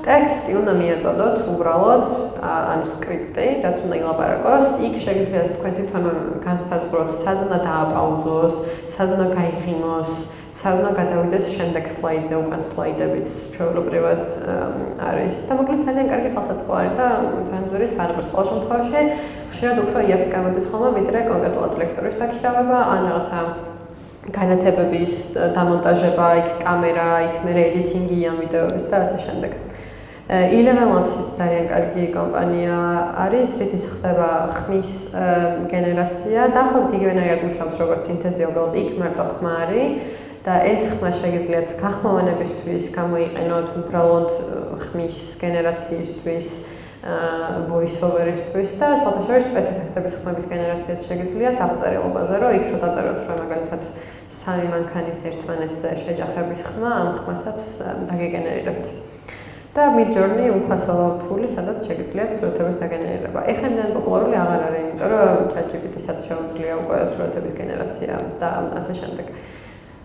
ტექსტი უნდა მიაწოდოთ უბრალოდ, ანუ სკრიპტი, რაც უნდა ილაპარაკოს, იქ შეგიძლიათ თქვენ თვითონ განსაზღვროთ, სად უნდა დააპაუზოს, სად უნდა გაიღიმოს, სად უნდა გადავიდეს შემდეგ სლაიდზე, უკან სლაიდებიც ჩვეულებრივად არის. და მოკლედ ძალიან კარგი ხელსაწყო არის და ძალიან ძვირიც არ არის. ყოველ შემთხვევაში ხშირად უფრო იაფი გამოდის ხოლმე, ვიდრე კონკრეტულად ლექტორის დაქირავება, ან რაღაცა განათებების დამონტაჟება, იქ კამერა, იქ მერე ედიტინგი ამ ვიდეოების და ასე შემდეგ. Eleven Labs-იც ძალიან კარგი კომპანია არის, რითიც ხდება ხმის გენერაცია. დაახლოებით იგივენაირად მუშაობს როგორც სინთეზი, უბრალოდ იქ მარტო ხმა არის. და ეს ხმა შეგიძლიათ გახმოვანებისთვის გამოიყენოთ უბრალოდ ხმის გენერაციისთვის, voice over-ისთვის და სხვათა შორის სპეციფიქტების ხმების გენერაციაც შეგიძლიათ აღწერილობაზე, რომ იქ რო დაწეროთ, რომ მაგალითად 3 მანქანის ერთმანეთზე შეჯახების ხმა, ამ ხმასაც დაგეგენერირებთ. და Midjourney უფასო ფული, სადაც შეგიძლიათ სურათების დაგენერირება. ეხლა ძალიან პოპულარული აღარ არის, იმიტომ რომ ChatGPT-საც შეუძლია უკვე სურათების გენერაცია და ასე შემდეგ.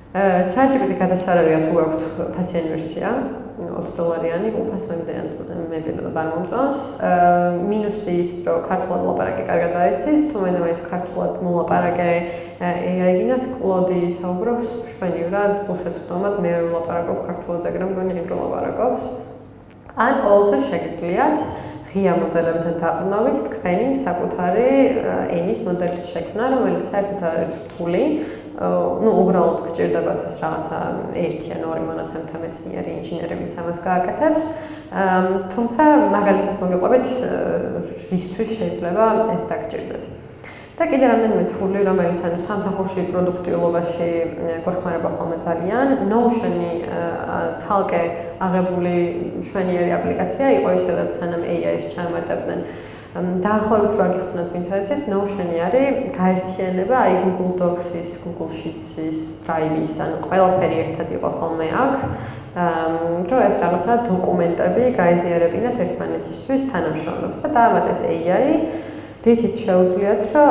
ChatGPT გადასარევია თუ აქვთ ფასიანი ვერსია, $20-იანი, უფასო იმდენად მეფერად არ მომწონს. მინუსი ის, რომ ქართულად ლაპარაკი კარგად არ იცის, თუ მაინც ქართულად მოლაპარაკე AI გინდათ, კლოდი საუბრობს მშვენივრად, უხეცდომად, მე არ ვლაპარაკობ ქართულად, მაგრამ მგონი ეგ რო ლაპარაკობს. ან ყოველთვის შეგიძლიათ ღია მოდელებთან დაყრდნობით თქვენი საკუთარი ენის მოდელის შექმნა, რომელიც საერთოდ არ არის რთული. ну, უბრალოდ გჭირდებათ ეს რაღაცა 1 ან 2 მონაცემთა მეცნიერი ინჟინერებიც ამას გააკეთებს. თუმცა მაგალითად მოგიყვებით, რისთვის შეიძლება ეს დაგჭირდეთ. და კიდე რამდენიმე თული, რომელიც ანუ სამსახურში პროდუქტიულობაში გვეხმარება ხოლმე ძალიან. Notion-ი ცალკე აღებული მშვენიერი აპლიკაცია იყო ის, სადაც სანამ AI-ს ჩამატებდნენ. დაახლოებით რა გიხსნათ, ვინც არიცით, Notion-ი არის გაერთიანება აი Google Docs-ის, Google Sheets-ის, Drive-ის, ანუ ყველაფერი ერთად იყო ხოლმე აქ. რომ ეს რაღაცა დოკუმენტები გაეზიარებინათ ერთმანეთისთვის თანამშრომლებს და დაამატეს AI, რითიც შეუძლიათ, რომ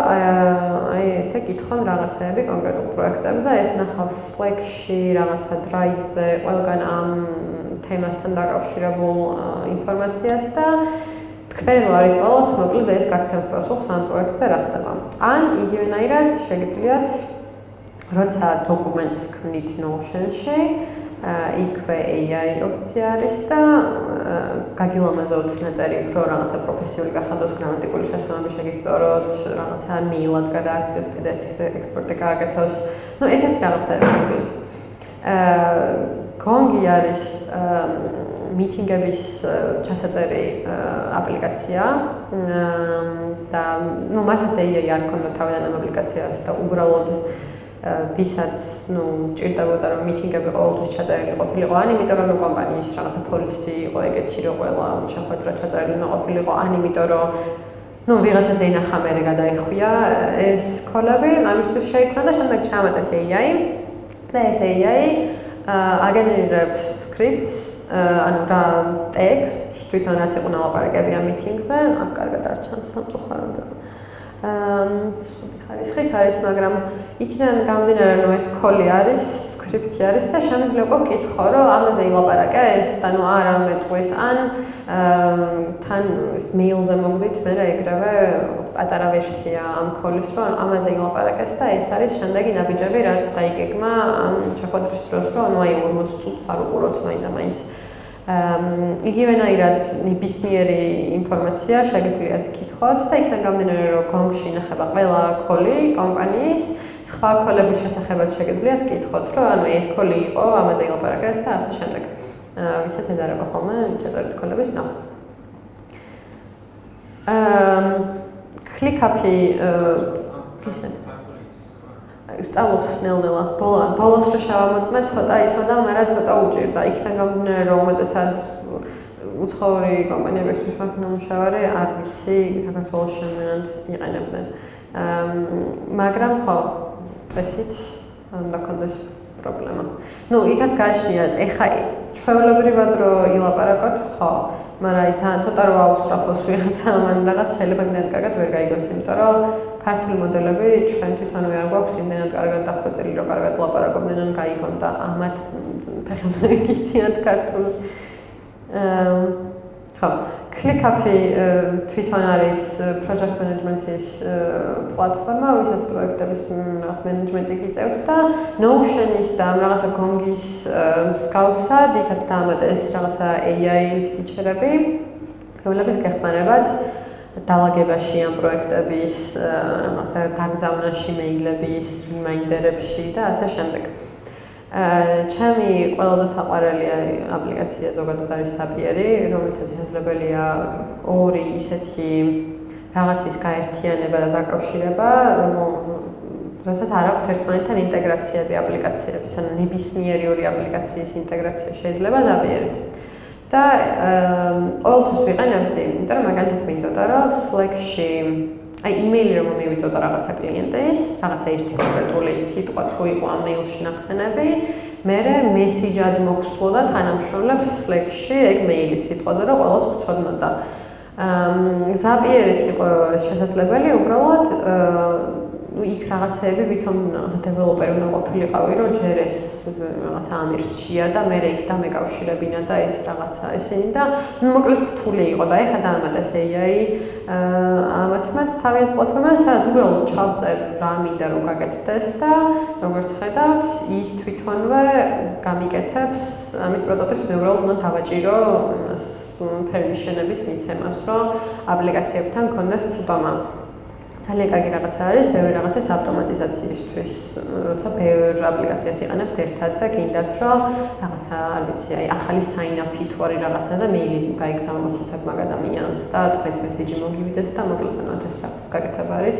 აი ესე კითხონ რაღაცეები კონკრეტულ პროექტებზე, ეს ნახავს Slack-ში, რაღაცა Drive-ზე, ყველგან ამ თემასთან დაკავშირებულ ინფორმაციას და თქვენ ვარიწვალოთ, მოკლედ ეს გაგცემთ პასუხს ამ პროექტზე რა ხდება. ან იგივენაირად შეგიძლიათ, როცა დოკუმენტს ქმნით Notion-ში, იქვე AI ოპცია არის და გაგილამაზოთ ნაწერი, რომ რაღაცა პროფესიული გახადოს, გრამატიკული შესწავლები შეგისწოროთ, რაღაცა მეილად გადააქციოთ, PDF-ის ექსპორტი გააკეთოს. ну, ესეთი რაღაცაები მოკლედ. Gong-ი არის მიტინგების ჩასაწერი აპლიკაცია და ну, მასაც AI არ ქონდა თავიდან ამ აპლიკაციას და უბრალოდ ვისაც ну, ჭირდებოდა რომ მიტინგები ყოველთვის ჩაწერილი ყოფილიყო, ან იმიტომ რომ კომპანიის რაღაცა პოლისი იყო ეგეთი, რომ ყველა შეხვედრა ჩაწერილი უნდა ყოფილიყო, ან იმიტომ რომ ну, ვიღაცას ენახა მერე გადაიხვია ეს კოლები, ამისთვის შეიქმნა და შემდეგ ჩაამატეს AI და ეს AI აგენერირებს სკრიპტს, ანუ რა ტექსტს, თვითონ რაც იყო ლაპარაკები ამ მიტინგზე, აქ კარგად არ ჩანს სამწუხაროდ. ხარისხით არის, მაგრამ იქიდან გამომდინარე, რომ ეს კოლი არის, სკრიპტი არის და შემიძლია უკვე ვკითხო, რომ ამაზე ილაპარაკა ეს და ნუ არა მეტყვის, ან თან ეს მეილზე მოგდით, მე რა ეგრევე პატარა ვერსია ამ კოლის, რომ ამაზე ილაპარაკეს და ეს არის შემდეგი ნაბიჯები, რაც დაიგეგმა ამ შეხვედრის დროს, რომ ნუ აი 40 წუთს არ უყუროთ მაინდა-მაინც. იგივენაირად ნებისმიერი ინფორმაცია შეგიძლიათ კითხოთ და იქიდან გამომდინარე, რომ Gong-ში ინახება ყველა კოლი კომპანიის, სხვა კოლების შესახებაც შეგიძლიათ კითხოთ, რომ ანუ ეს კოლი იყო, ამაზე ილაპარაკეს და ასე შემდეგ. ვისაც ედარება ხოლმე ჩაწერილი კოლების ნახვა. ClickUp-ი სწავლობს ნელ-ნელა. ბოლოს რო შევამოწმე, ცოტა იცოდა, მაგრამ ცოტა უჭირდა. იქიდან გამომდინარე, რომ უმეტესად უცხოური კომპანიებისთვის მაქვს ნამუშევარი, არ ვიცი, საქართველოს შემენად იყენებდნენ. მაგრამ ხო, წესით უნდა კონდეს პრობლემა. ნუ, იქაც გააჩნია, ეხა ჩვეულებრივად რო ილაპარაკოთ, ხო, მაგრამ აი ძალიან ცოტა რო აუსწრაფოს ვიღაცა, მან რაღაც შეიძლება იმდენად კარგად ვერ გაიგოს, იმიტომ რომ ქართული მოდელები ჩვენ თვითონვე არ გვაქვს იმდენად კარგად დახვეწილი, რომ კარგად ლაპარაკობდნენ ან გაიგონ და ამათ ფეხებზე გითიათ ქართული. ხო, ClickUp-ი თვითონ არის project management-ის პლატფორმა, ვისაც პროექტების რაღაც მენეჯმენტი გიწევთ და Notion-ის და რაღაცა Gong-ის მსგავსად, იქაც დაამატეს რაღაცა AI ფიჩერები, რომლებიც გეხმარებათ დალაგებაში ამ პროექტების, რაღაცა გაგზავნაში, მეილების, reminder-ებში და ასე შემდეგ. ჩემი ყველაზე საყვარელი აპლიკაცია ზოგადად არის Zapier-ი, რომელსაც შესაძლებელია ორი ისეთი რაღაცის გაერთიანება და დაკავშირება, რომელსაც არ აქვს ერთმანეთთან ინტეგრაციები აპლიკაციების, ანუ ნებისმიერი ორი აპლიკაციის ინტეგრაცია შეიძლება Zapier-ით. და ყოველთვის ვიყენებდი, იმიტომ რომ მაგალითად მინდოდა, რომ Slack-ში აი იმეილი რომ მივიდოდა რაღაცა კლიენტის, რაღაცა ერთი კონკრეტული სიტყვა თუ იყო ამ მეილში ნახსენები, მერე მესიჯად მოგვსვლოდა თანამშრომლებს Slack-ში ეგ მეილის სიტყვაზე, რომ ყველას გვცოდნოდა. Zapier-ით იყო შესაძლებელი, უბრალოდ იქ რაღაცეები ვითომ დეველოპერი უნდა ყოფილიყავი, რომ ჯერ ეს რაღაცა ამირჩია და მერე იქ დამეკავშირებინა და ეს რაღაცა ისინი და მოკლედ რთული იყო და ეხლა დაამატეს AI ამათმაც თავიანთ პლატფორმაზე, სადაც უბრალოდ ჩავწერ რა მინდა რომ გაკეთდეს და როგორც ხედავთ, ის თვითონვე გამიკეთებს ამის პროტოტიპს, მე უბრალოდ უნდა დავაჭირო permission-ების მიცემას, რომ აპლიკაციებთან კონდეს წვდომა. ძალიან კარგი რაღაცა არის, ბევრი რაღაცის ავტომატიზაციისთვის, როცა ბევრ აპლიკაციას იყენებთ ერთად და გინდათ, რომ რაღაცა, არ ვიცი, აი ახალი sign-up-ი თუ არის რაღაცაზე, მეილი გაიგზავნოს უცებ მაგ ადამიანს და თქვენც მესიჯი მოგივიდეთ და მოკლედ ეს რაღაც გაკეთება არის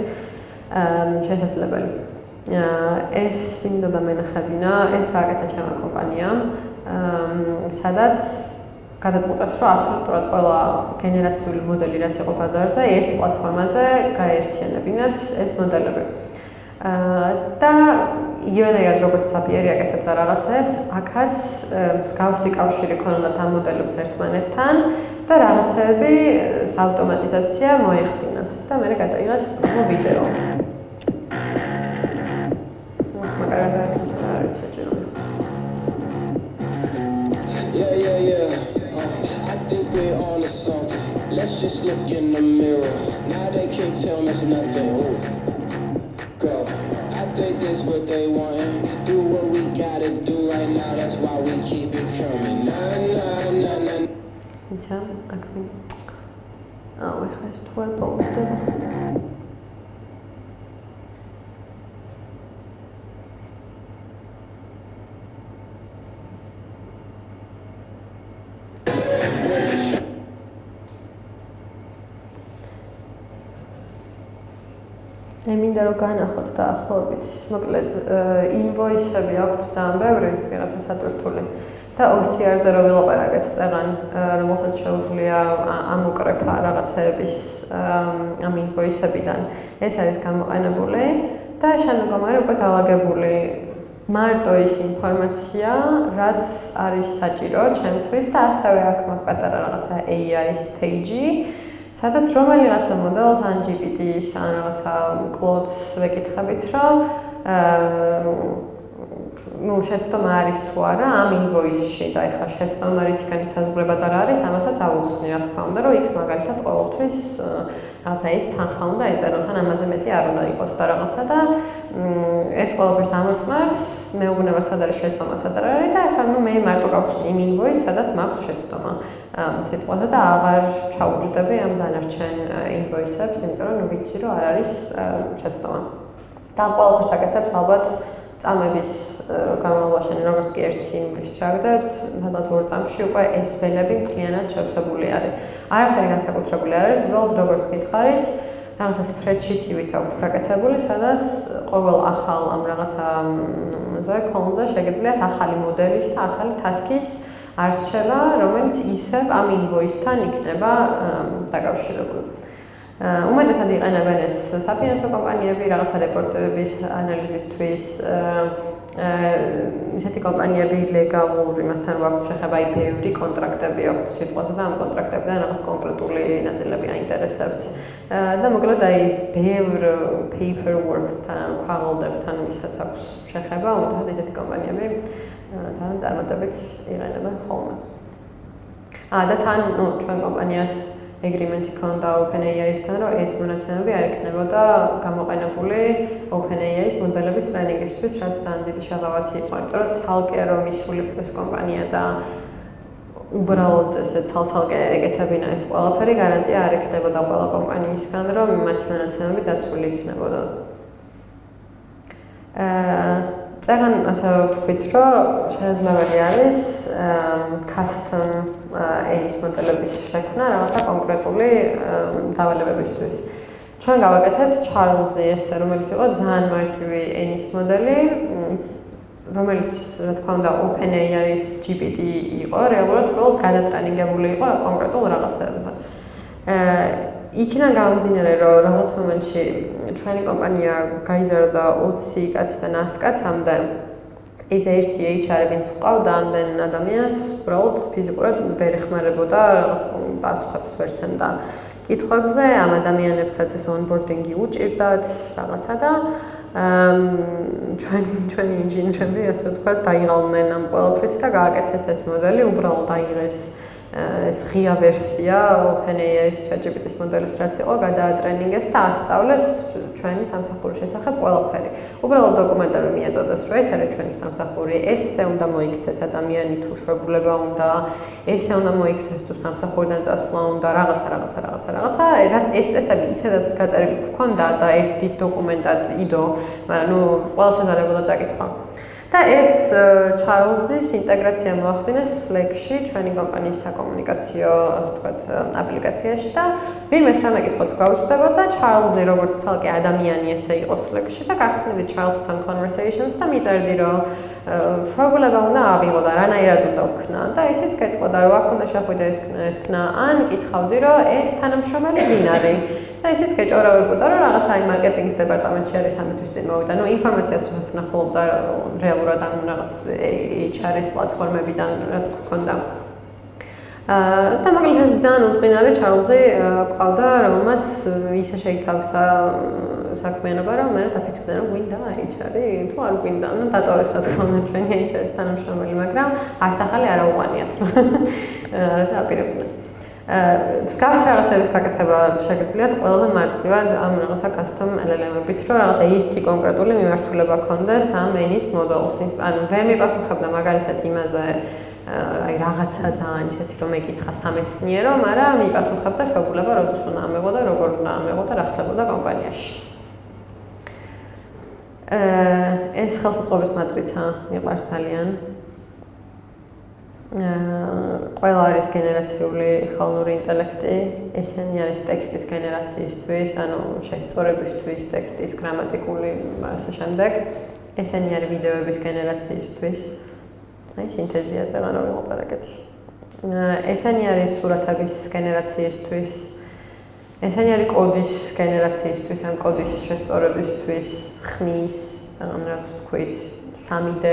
შესაძლებელი. ეს მინდოდა მენახებინა, ეს გააკეთა ჩემმა კომპანიამ, სადაც გადაწყვეტეს, რომ აბსოლუტურად ყველა გენერაციული მოდელი, რაც იყო ბაზარზე, ერთ პლატფორმაზე გაერთიანებინათ ეს მოდელები. და იგივენაირად როგორც Zapier-ი აკეთებდა რაღაცებს, აქაც მსგავსი კავშირი ქონოდათ ამ მოდელებს ერთმანეთთან და რაღაცები ავტომატიზაცია მოეხდინათ და მერე გადაიღეს ვიდეო. მაგალითად არის არის საჭირო. I think we're on to something. Let's just look in the mirror. Now they can't tell me nothing. Ooh. Girl, I think this what they want. Do what we gotta do right now. That's why we keep it coming. Nah. Იცი, აქ ეხლა ეს თუ არ პაუზდება. მინდა რომ განახოთ დაახლოებით. მოკლედ ინვოისები აქვს ძალიან ბევრი, ვიღაცა სატვირთული და OCR-ზე რო ვილაპარაკეთ წეგან, რომელსაც შეუძლია ამოკრეფა რაღაცეების ამ ინვოისებიდან. ეს არის გამოყენებული და შემდგომი უკვე დაალაგებული მარტო ის ინფორმაცია, რაც არის საჭირო ჩემთვის და ასევე აქ მაქვს პატარა რაღაცა AI stage-ი, სადაც რომელიღაცა მოდელს ან GPT-ს ან რაღაცა Claude-ს ვეკითხებით, რომ შეცდომა არის თუ არა ამ ინვოისში და ეხლა შეცდომა რითქანი საზღვრებად არ არის, ამასაც ავუხსნი რა თქმა უნდა, რომ იქ მაგალითად ყოველთვის რაღაცა ეს თანხა უნდა ეწეროს, ან ამაზე მეტი არ უნდა იყოს და რაღაცა და ეს ყველაფერს ამოწმებს, მეუბნება სად არის შეცდომა, სად არ არის და ეხლა მე მარტო გავხსნი იმ ინვოისს, სადაც მაქვს შეცდომა სიტყვაზე და აღარ ჩაუჯდები ამ დანარჩენ ინვოისებს, იმიტომ რომ ვიცი, რომ არ არის შეცდომა. და ყველაფერს აკეთებს ალბათ წამების განმავლობაში, როგორც კი ერთი ინვოისი ჩაგდებთ, სადაც 2 წამში უკვე ეს ველები მთლიანად შევსებული არის. არაფერი განსაკუთრებული არ არის, უბრალოდ როგორც გითხარით, რაღაცა spreadsheet-ივით აქვთ გაკეთებული, სადაც ყოველ ახალ ამ რაღაცაზე column-ზე შეგეძლიათ ახალი მოდელის და ახალი task-ის არჩევა, რომელიც ისევ ამ invoice-თან იქნება დაკავშირებული. უმეტესად იყენებენ ეს საფინანსო კომპანიები, რაღაცა რეპორტების ანალიზისთვის, ისეთი კომპანიები ლეგალურ იმასთან ვაქვთ შეხება, ბევრი კონტრაქტები აქვს სიტყვაზე და ამ კონტრაქტებიდან რაღაც კონკრეტული ნაწილები აინტერესებთ. და მოკლედ აი ბევრ paperwork-თან, ქაღალდებთან ვისაც აქვს შეხება, უმეტესად ესეთი კომპანიები ძალიან წარმატებით იყენებენ ხოლმე. და თან, ჩვენ კომპანიას agreement-ი ქონდა OpenAI-სთან, რომ ეს მონაცემები არ იქნებოდა გამოყენებული OpenAI-ის მოდელების ტრენინგისთვის, რაც ძალიან დიდი შეღავათი იყო, იმიტომ რომ ცალკე რომ ისული ეს კომპანია და უბრალოდ ესე ცალ-ცალკე ეკეთებინა ეს ყველაფერი, გარანტია არ იქნებოდა ყველა კომპანიისგან, რომ მათი მონაცემები დაცული იქნებოდა. წეგან ასე ვთქვით, რომ შესაძლებელი არის custom ენის მოდელების შექმნა რაღაცა კონკრეტული დავალებებისთვის. ჩვენ გავაკეთეთ Charles-ი ესე, რომელიც იყო ძალიან მარტივი ენის მოდელი, რომელიც, რა თქმა უნდა, OpenAI-ის GPT იყო, რეალურად უბრალოდ გადატრენინგებული იყო კონკრეტულ რაღაცებზე. იქიდან გამომდინარე, რომ რაღაც მომენტში ჩვენი კომპანია გაიზარდა 20 კაციდან 100 კაცამდე, ეს ერთი HR-ი ვინც ყავდა ამდენ ადამიანს, უბრალოდ ფიზიკურად ვერ ეხმარებოდა რაღაც პასუხებს ვერ ცემდა კითხვებზე, ამ ადამიანებსაც ეს onboarding-ი უჭირდათ რაღაცა და ჩვენი ინჟინერები, ასე ვთქვათ, დაიღალნენ ამ ყველაფრის და გააკეთეს ეს მოდელი, უბრალოდ აიღეს ეს ღია ვერსია OpenAI-ის ChatGPT-ის მოდელის რაც იყო, გადაატრენინგეს და ასწავლეს ჩვენი სამსახურის შესახებ ყველაფერი. უბრალოდ დოკუმენტები მიეწოდეს, რომ ეს არის ჩვენი სამსახური, ესე უნდა მოიქცეს ადამიანი თუ შვებულება უნდა, ესე უნდა მოიქცეს თუ სამსახურიდან წასვლა უნდა, რაღაცა, რაც ეს წესები ისედაც გაწერილი გვქონდა და ერთ დიდ დოკუმენტად იდო, მაგრამ ყველას ეზარებოდა წაკითხვა. და ეს Charles-ის ინტეგრაცია მოახდინეს Slack-ში, ჩვენი კომპანიის საკომუნიკაციო, ასე ვთქვათ, აპლიკაციაში და ვინმეს რამე კითხვა თუ გაუჩნდებოდა, Charles-ი როგორც ცალკე ადამიანი ესე იყო Slack-ში და გახსნიდი Charles-თან conversations და მიწერდი, რომ შვებულება უნდა ავიღო და რანაირად უნდა ვქნა და ისიც გეტყოდა, რომ აქ უნდა შეხვიდე ეს ქნა, ან კითხავდი, რომ ეს თანამშრომელი ვინ არის? და ისიც გეჭორავებოდა, რომ რაღაცა აი მარკეტინგის დეპარტამენტში არის ამისთვის წინ მოვიდა. ინფორმაციას რაც ნახულობდა რეალურად ამ რაღაც HR-ის პლატფორმებიდან რაც გქონდა. და მაგალითად ძალიან უწყინარი Charles-ი ყავდა, რომელმაც ისე შეითავსა საქმიანობა, რომ მე დაფიქრდნენ, რომ გვინდა HR-ი, თუ არ გვინდა, დატოვეს რა თქმა უნდა ჩვენი HR-ის თანამშრომელი, მაგრამ არც ახალი არ აუყანიათ. არა დააპირებდნენ. მსგავს რაღაცების გაკეთება შეგიძლიათ ყველაზე მარტივად ამ რაღაცა custom LLM-ებით, რომ რაღაცა ერთი კონკრეტული მიმართულება ქონდეს ამ ენის მოდელს. ანუ ვერ მიპასუხებდა მაგალითად იმაზე, აი რაღაცა ძალიან ისეთი რომ ეკითხა სამეცნიერო, მაგრამ მიპასუხებდა შვებულება როდის უნდა ამეღო და როგორ უნდა ამეღო და რა ხდებოდა კომპანიაში. ეს ხელსაწყობის მატრიცა მიყვარს ძალიან. ყველა არის გენერაციული ხელოვნური ინტელექტი, ესენი არის ტექსტის გენერაციისთვის, ანუ შესწორებისთვის, ტექსტის გრამატიკული ასე შემდეგ. ესენი არის ვიდეოების გენერაციისთვის. აი სინთეზია წეგან რომ ვიყურებთ. ესენი არის სურათების გენერაციისთვის. ესენი არის კოდის გენერაციისთვის, ან კოდის შესწორებისთვის, ხმის, ან რაც ვთქვით, 3D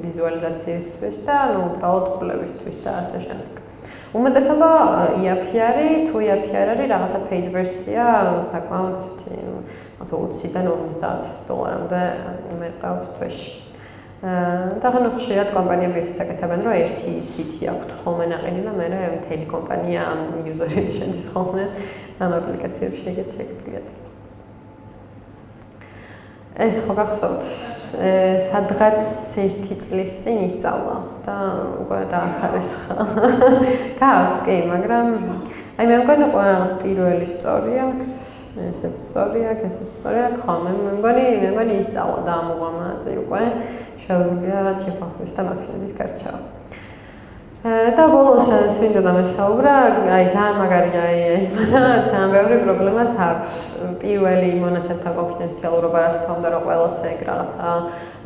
ვიზუალიზაციისთვის და უბრალოდ კვლევისთვის და ასე შემდეგ. უმეტესობა IAP არის, თუ IAP არ არის, რაღაცა paid version, საკმაოდ ისეთი, რაღაცა 20-დან 50 დოლარამდე მერყეობს თვეში. და ხან ხშირად კომპანიები ისიც აკეთებენ, რომ ერთი სიტი აქვთ ხოლმე ნაყიდი და მე მთელი კომპანია ამ იუზერით შედის ხოლმე ამ აპლიკაციებში შეგიძლიათ. ეს ხო გახსოვთ, სადღაც 1 წლის წინ ისწავლა და უკვე დაახარეს ხა. გავს კი, მაგრამ აი მე მგონი ყველა რაღაც პირველი სწორია, ესეც სწორია, ესეც სწორია, ხოლმე მე მგონი ისწავლა და ამოღამა წი უკვე შეუძლია ჩიფახვის და მაფინების გარჩევა. და ბოლოს სვინდოდა მესაუბრა, აი ძალიან მაგარია AI, მაგრამ ძალიან ბევრი პრობლემაც აქვს. პირველი მონაცემთა კონფიდენციალურობა, რა თქმა უნდა, რომ ყველას ეგ რაღაცა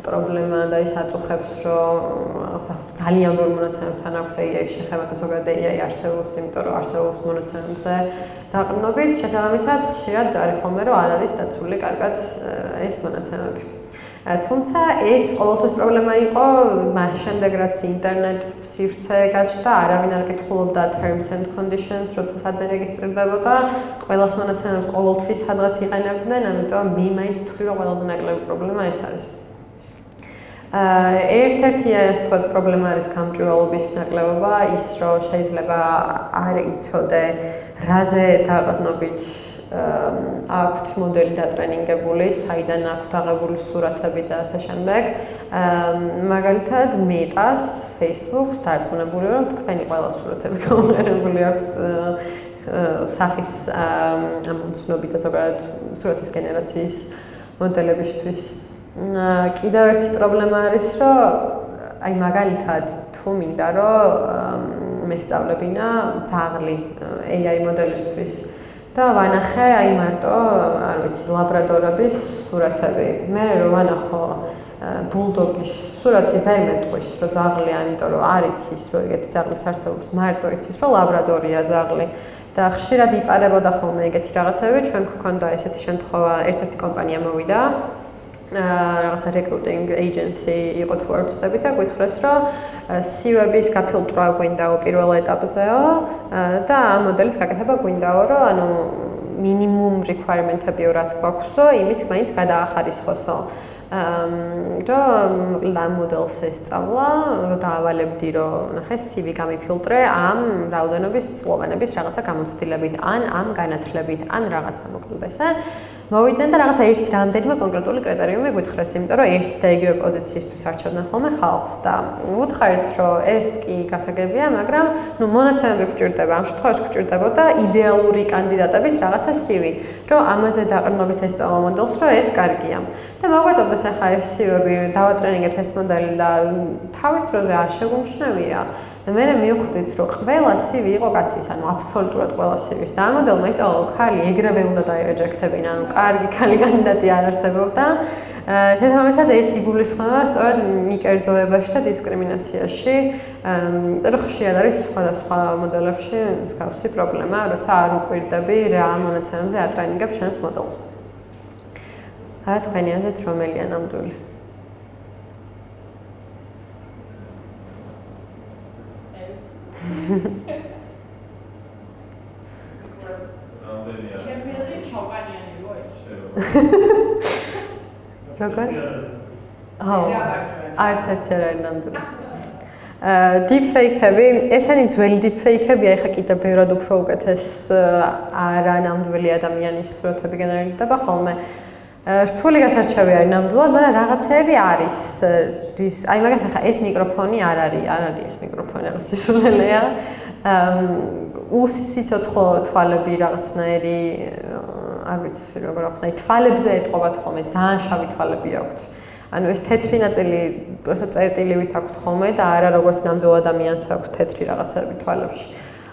პრობლემა და ის აწუხებს, რომ რაღაცა ძალიან ბევრი მონაცემებთან აქვს AI შეხება და ზოგადად AI არსებობს, იმიტომ რომ არსებობს მონაცემებზე დაყრდნობით, შესაბამისად, ხშირად არის ხოლმე, რომ არ არის დაცული კარგად ეს მონაცემები. თუმცა ეს ყოველთვის პრობლემა იყო მას შემდეგ რაც ინტერნეტ სივრცე გაჩნდა, არავინ არ კითხულობდა terms and conditions, როცა სადმე რეგისტრირდებოდა, ყველას მონაცემებს ყოველთვის სადღაც იყენებდნენ, ამიტომ მე მაინც ვთვლი, რომ ყველაზე ნაკლები პრობლემა ეს არის. ერთ-ერთი ასე ვთქვათ პრობლემა არის გამჭვირვალობის ნაკლებობა, ის რომ შეიძლება არ იცოდე რაზე დაყრდნობით აქვთ მოდელი დატრენინგებული, საიდან აქვთ აღებული სურათები და ასე შემდეგ. მაგალითად, მეტას, Facebook-ს დარწმუნებული რომ თქვენი ყველა სურათები გამომყენებული აქვს სახის ამოცნობი და ზოგადად სურათის გენერაციის მოდელებისთვის. კიდევ ერთი პრობლემა არის, რომ აი მაგალითად თუ მინდა რომ მესწავლებინა ძაღლი AI მოდელისთვის და ვანახე აი მარტო, არ ვიცი, ლაბრადორების სურათები. მე რომ ვანახო ბულდოგის სურათი ვერ მეტყვის, რომ ძაღლია, იმიტომ რომ არ იცის, რომ ეგეთი ძაღლიც არსებობს, მარტო იცის, რომ ლაბრადორია ძაღლი. და ხშირად იპარებოდა ხოლმე ეგეთი რაღაცები, ჩვენ გვქონდა ესეთი შემთხვევა, ერთ-ერთი კომპანია მოვიდა რაღაცა recruiting agency იყო თუ არ ვცდები და გითხრეს, რომ CV-ების გაფილტრვა გვინდაო პირველ ეტაპზეო და ამ მოდელის გაკეთება გვინდაო, რომ ანუ minimum requirement-ებიო რაც გვაქვსო, იმით მაინც გადაახარისხოსო. რომ ამ მოდელს ესწავლა, რომ დაავალებდი, რომ ნახე CV გამიფილტრე ამ რაოდენობის წლოვანების რაღაცა გამოცდილებით, ან ამ განათლებით, ან რაღაცა მოკლედ ესე. მოვიდნენ და რაღაცა ერთი რამდენიმე კონკრეტული კრიტერიუმი გითხრეს, იმიტომ რომ ერთ და იგივე პოზიციისთვის არჩევდნენ ხოლმე ხალხს და ვუთხარით, რომ ეს კი გასაგებია, მაგრამ ნუ მონაცემები გვჭირდება, ამ შემთხვევაში გვჭირდებოდა idеალური კანდიდატების რაღაცა CV, რომ ამაზე დაყრდნობით ესწავლა მოდელს, რომ ეს კარგია. და მოგვეწონდეს ახლა ეს CV-ები დავატრენინგეთ ეს მოდელი და თავის დროზე არ შეგუმჩნევია. და მე მივხვდით, რომ ყველა CV იყო კაცის, ანუ აბსოლუტურად ყველა CV-ს და ამ მოდელმა ისწავლა, რომ ქალი ეგრევე უნდა დაირეჯექტებინა, ანუ კარგი ქალი კანდიდატი არ არსებობდა. შესაბამისად ეს იგულისხმება სწორედ მიკერძოებაში და დისკრიმინაციაში. რომ ხშირად არის სხვადასხვა მოდელებში მსგავსი პრობლემა, როცა არ უკვირდები რა მონაცემებზე ატრენინგებ შენს მოდელს. თქვენი აზრით რომელია ნამდვილი? როგორ? არც ერთი არ არის ნამდვილი. deepfake-ები, ესენი ძველი deepfake-ები, აი ხა კიდევ ბევრად უფრო უკეთეს არა ნამდვილი ადამიანის სურათები გენერირდება ხოლმე. რთული გასარჩევი არის ნამდვილად, მაგრამ რაღაცეები არის. აი მაგალითად ხა ეს მიკროფონი არ არის ეს მიკროფონი რაღაც ისულელია. უსის სიცოცხლო თვალები რაღაცნაირი არ ვიცი როგორ აქვს, აი თვალებზე ეტყობათ ხოლმე, ძალიან შავი თვალები აქვთ. ანუ ეს თეთრი ნაწილი, პროსტა წერტილივით აქვთ ხოლმე და არა როგორც ნამდვილ ადამიანს აქვს თეთრი რაღაცები თვალებში.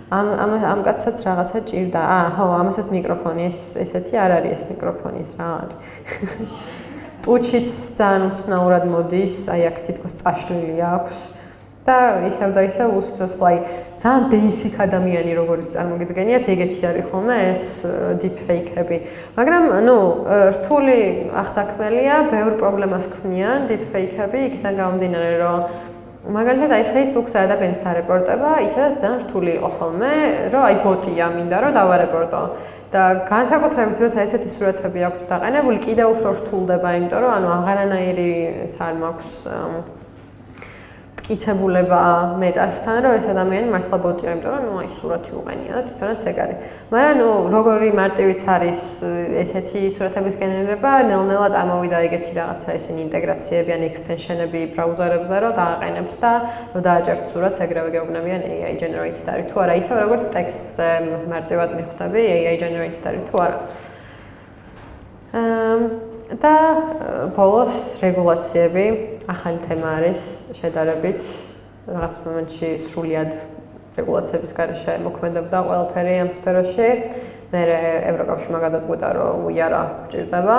ამ კაცსაც რაღაცა ჭირდა. ხო, ამასაც მიკროფონი ესეთი არ არის ეს მიკროფონი, ეს რა არის. ტუჩიც ძალიან უცნაურად მოდის, აი აქ თითქოს წაშლილი აქვს. და ისევ და ისევ უსიცოცხლო, აი ძალიან basic ადამიანი როგორც წარმოგიდგენიათ, ეგეთი არის ხოლმე ეს deepfake-ები. მაგრამ, ну, რთული აღსაქმელია, ბევრ პრობლემას ქმნიან deepfake-ები, იქიდან გამომდინარე, რომ მაგალითად, აი Facebook-ს ადამიანს დარეპორტება, ისედაც ძალიან რთული იყო ხოლმე, რომ აი ბოტია მინდა, რომ დავარეპორტო. და განსაკუთრებით, როცა ესეთი სურათები აქვთ დაყენებული, კიდევ უფრო რთულდება, იმიტომ რომ ანუ აღარანაირი ეს არ მაქვს მტკიცებულება მეტასთან, რომ ეს ადამიანი მართლა ბოტია, იმიტომ რომ ნუ აი სურათი უყენია და თვითონაც ეგ არის. მაგრამ ნუ როგორი მარტივიც არის ესეთი სურათების გენერირება, ნელ-ნელა წამოვიდა ეგეთი რაღაცა, ესენი ინტეგრაციები ან ექსტენშენები ბრაუზერებზე, რომ დააყენებთ და რომ დააჭერთ სურათს, ეგრევე გეუბნებიან AI generated არის თუ არა, ისე როგორც ტექსტზე მარტივად მიხვდები, AI generated არის თუ არა. და ბოლოს რეგულაციები, ახალი თემა არის შედარებით რაღაც მომენტში სრულიად რეგულაციების გარეშე მოქმედებდა ყველაფერი ამ სფეროში. მე ევროკავშირმა გადაწყვიტა, რომ უიარა გჭირდება.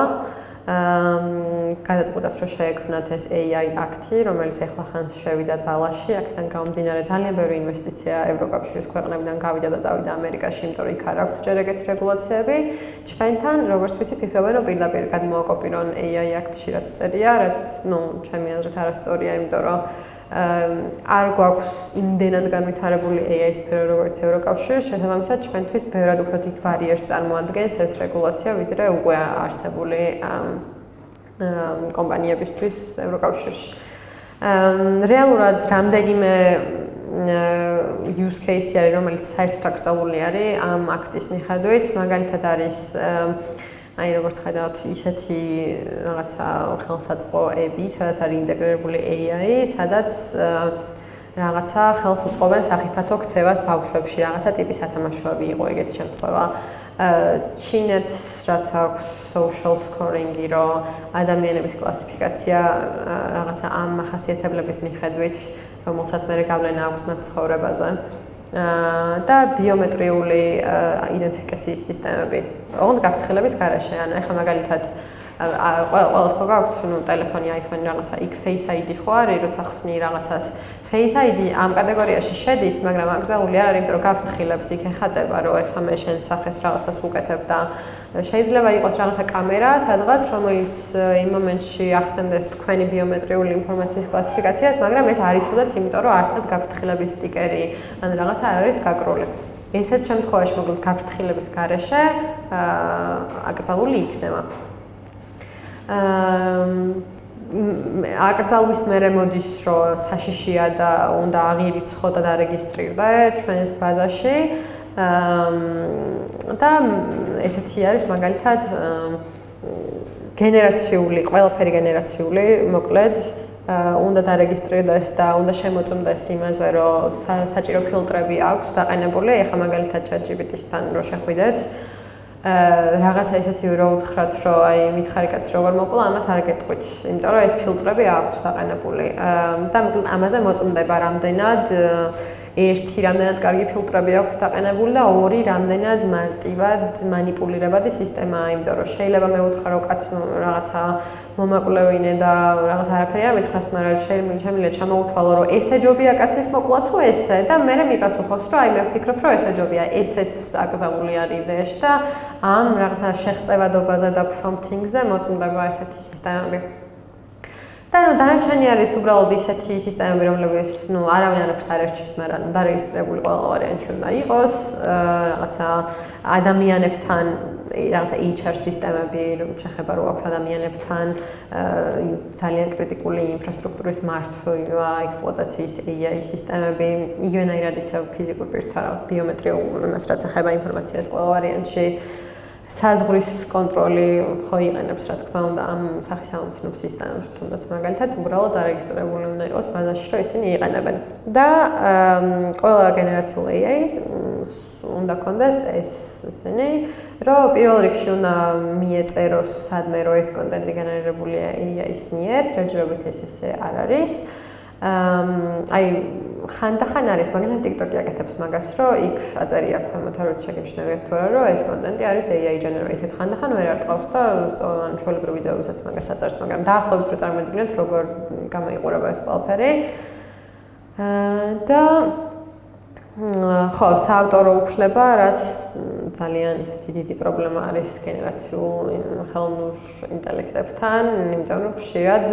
გადაწყვიტეს, რომ შეექმნათ ეს AI აქტი, რომელიც ახლა ხანს შევიდა ძალაში. აქედან გამომდინარე ძალიან ბევრი ინვესტიცია ევროკავშირის ქვეყნებიდან გავიდა და წავიდა ამერიკაში, იმიტომ რომ იქ არ აქვთ ჯერ ეგეთი რეგულაციები. ჩვენთან, როგორც ვიცი, ფიქრობენ, რომ პირდაპირ გადმოაკოპირონ AI აქტში, რაც წერია, რაც, ჩემი აზრით არასწორია, იმიტომ რომ არ გვაქვს იმდენად განვითარებული AI სფერო, როგორც ევროკავშირი, შესაბამისად, ჩვენთვის ბევრად უფრო დიდ ბარიერს წარმოადგენს ეს რეგულაცია, ვიდრე უკვე არსებული კომპანიებისთვის ევროკავშირში. რეალურად რამდენიმე use case არის, რომელიც საერთოდ აკრძალული არის ამ აქტის მიხედვით, მაგალითად არის როგორც ხედავთ, ისეთი რაღაცა ხელსაწყოები, სადაც არის ინტეგრირებული AI, სადაც რაღაცა ხელს უწყობენ სახიფათო ქცევას ბავშვებში, რაღაცა ტიპის სათამაშოები იყო ეგეთი შემთხვევა. ჩინეთს რაც აქვს social scoring-ი, რომ ადამიანების კლასიფიკაცია რაღაცა ამ მახასიათებლების მიხედვით, რომელსაც მე გავლენა აქვს მათ ცხოვრებაზე. და ბიომეტრიული იდენტიფიკაციის სისტემები. ოღონდ გაფრთხილების გარეშე, ანუ ეხლა მაგალითად ყველას ხო გაქვს ტელეფონი, iPhone რაღაცა, იქ Face ID ხო არის, როცა ხსნი რაღაცას. Face ID ამ კატეგორიაში შედის, მაგრამ აკრძალული არ არის, იმიტომ რომ გაფრთხილებს იქ ეხატება, რომ ეხლა მე შენ სახეს რაღაცას ვუკეთებ და შეიძლება იყოს რაღაცა კამერა, სადღაც, რომელიც იმ მომენტში ახდენდეს თქვენი ბიომეტრიული ინფორმაციის კლასიფიკაციას, მაგრამ ეს არ იცოდეთ, იმიტომ რომ არსად გაფრთხილების სტიკერი ან რაღაცა არ არის გაკრული. ესეთ შემთხვევაში მოკლედ გაფრთხილების გარეშე აკრძალული იქნება. აკრძალვის მერე მოდის, რომ საშიშია და უნდა აღირიცხო და დარეგისტრირდე ჩვენს ბაზაში. და ესეთი არის მაგალითად გენერაციული, ყველაფერი გენერაციული, მოკლედ უნდა დარეგისტრირდეს და უნდა შემოწმდეს იმაზე, რომ საჭირო ფილტრები აქვს დაყენებული. ეხლა მაგალითად ChatGPT-სთან რო შეხვიდეთ, რაღაცა ისეთი რო უთხრათ, რომ აი მითხარი კაცი როგორ მოკლა, ამას არ გეტყვით, იმიტომ რომ ეს ფილტრები აქვთ დაყენებული. და ამაზე მოწმდება რამდენად ერთი რამდენად კარგი ფილტრები აქვს დაყენებული და ორი რამდენად მარტივად მანიპულირებადი სისტემაა, იმიტომ რომ შეიძლება მე ვუთხრა, რომ კაცი რაღაცა მომაკლევინე და რაღაც არაფერი არ მითხრას, მაგრამ შემიძლია ჩამოუთვალო, რომ ესე ჯობია კაცის მოკლა თუ ესე და მე მიპასუხოს, რომ აი მე ვფიქრობ, რომ ესე ჯობია, ესეც აკრძალული არის იდეაში და ამ რაღაცა შეღწევადობაზე და prompting-ზე მოწმდება ესეთი სისტემები. და დანარჩენი არის უბრალოდ ისეთი სისტემები, რომლებიც არავინ არაფერს არ ერჩის, მაგრამ დარეგისტრირებული ყველა ვარიანტში უნდა იყოს, რაღაცა ადამიანებთან, რაღაცა HR სისტემები, შეხება რო აქვს ადამიანებთან, ძალიან კრიტიკული ინფრასტრუქტურის მართვა, ექსპლუატაციის AI სისტემები, იგივენაირად ისევ ფიზიკურ პირთა რაღაც ბიომეტრიულ იმას, რაც ეხება ინფორმაციას ყველა ვარიანტში. საზღვრის კონტროლი ხო იყენებს, რა თქმა უნდა, ამ სახის ამოცნობ სისტემებს, თუნდაც მაგალითად, უბრალოდ არეგისტრირებული უნდა იყოს ბაზაში, რომ ისინი იყენებენ. და ყველა გენერაციული AI უნდა კონდეს ისინი, რომ პირველ რიგში უნდა მიეწეროს სადმე, რომ ეს კონტენტი გენერირებულია AI-ის მიერ, ჯერჯერობით ესე არ არის. აი ხანდახან არის, მაგალითად TikTok-ი აკეთებს მაგას, რომ იქ აწერია ქვემოთ, რომ შეგიმჩნევიათ თუ არა, რომ ეს კონტენტი არის AI generated. ხანდახან ვერ არტყავს და ან ჩვეულებრივ ვიდეოებსაც მაგას აწერს, მაგრამ დაახლოებით რომ წარმოვიდგინოთ, როგორ გამოიყურება ეს ყველაფერი. და ხო, საავტორო უფლება, რაც ძალიან ისეთი დიდი პრობლემა არის გენერაციულ ხელოვნურ ინტელექტებთან, იმიტომ რომ ხშირად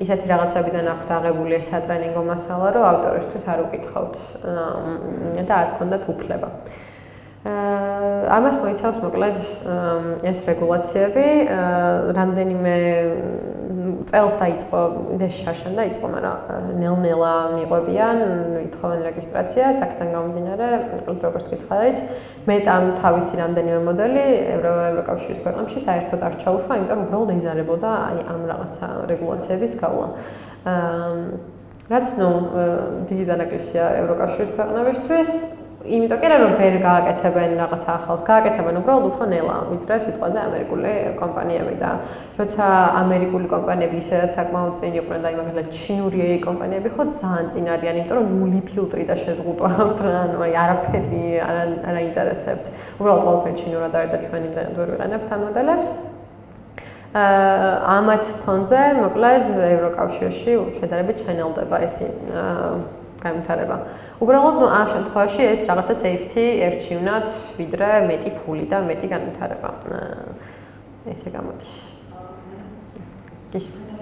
ისეთი რაღაცებიდან აქვთ აღებული ეს სატრენინგო მასალა, რომ ავტორისთვის არ უკითხავთ და არ ქონდათ უფლება. ამას მოიცავს მოკლედ ეს რეგულაციები, რამდენიმე წელს დაიწყო, იდეაში შარშან დაიწყო, მაგრამ ნელ-ნელა მიყვებიან, ითხოვენ რეგისტრაციას, აქედან გამომდინარე, როგორც გითხარით, მეტამ თავისი რამდენიმე მოდელი ევროკავშირის ქვეყნებში საერთოდ არ ჩაუშვა, იმიტომ რომ უბრალოდ ეზარებოდა აი ამ რაღაცა რეგულაციების გავლა. რაც დიდი დანაკლისია ევროკავშირის ქვეყნებისთვის, იმიტომ კი რომ ვერ გააკეთებენ რაღაც ახალს, გააკეთებენ უბრალოდ უფრო ნელა, ვიდრე სიტყვაზე ამერიკული კომპანიები და როცა ამერიკული კომპანიები ისედაც საკმაოდ წინ იყვნენ და იმაგალად ჩინური კომპანიები ხო ძალიან წინ არიან, იმიტომ რომ ნული ფილტრი და შეზღუდვა აქვთ რა, ანუ აი არაფერი არ აინტერესებთ. უბრალოდ ყველაფერი ჩინურად არის და ჩვენ იმდანაც ვერ ვიყენებთ ამ მოდელებს. ამათ ფონზე მოკლედ ევროკავშირში შედარებით ჩაენელდება ესი განვითარება. უბრალოდ ამ შემთხვევაში ეს რაღაცა safety ერჩივნათ ვიდრე მეტი ფული და მეტი განვითარება. ესე გამოდის. გისმენთ.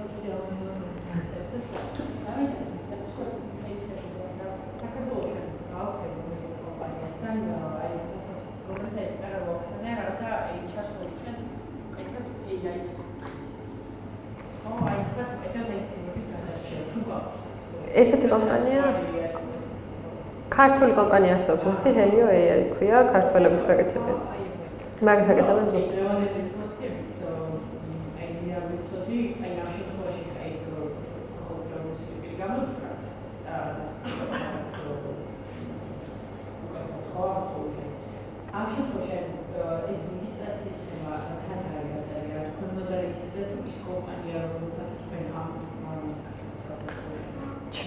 ესეთი კომპანია ქართული კომპანია არსებობს, ზუსტი Helio AI ქვია, ქართველების გაკეთებია. მაგით აკეთებენ ზუსტი.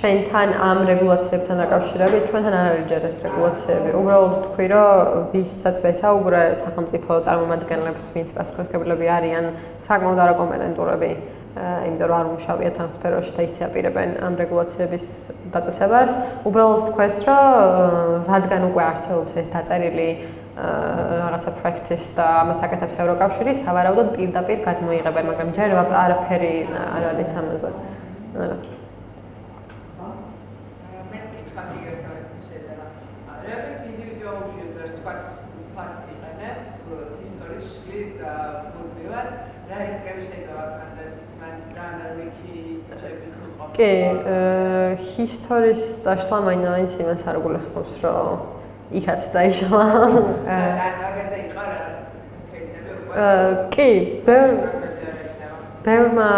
ჩვენთან ამ რეგულაციებთან დაკავშირებით ჩვენთან არ არის ჯერ ეს რეგულაციები. უბრალოდ თქვი, რომ ვისაც ვესაუბრე სახელმწიფო წარმომადგენლებს, ვინც პასუხისმგებლები არიან, საკმაოდ არაკომპეტენტურები, იმიტომ რომ არ უმუშავიათ ამ სფეროში და ისე აპირებენ ამ რეგულაციების დაწესებას. უბრალოდ თქვეს, რომ რადგან უკვე არსებობს ეს დაწერილი რაღაცა practice და ამას აკეთებს ევროკავშირი, სავარაუდოდ პირდაპირ გადმოიღებენ, მაგრამ ჯერ არაფერი არ არის ამაზე. არა. კი, ჰისტორის წაშლა მაინც იმას არ გულისხმობს, რომ იქაც წაიშალა. მაგაზე იყო რაღაც кейსები უკვე. კი, ბევრმა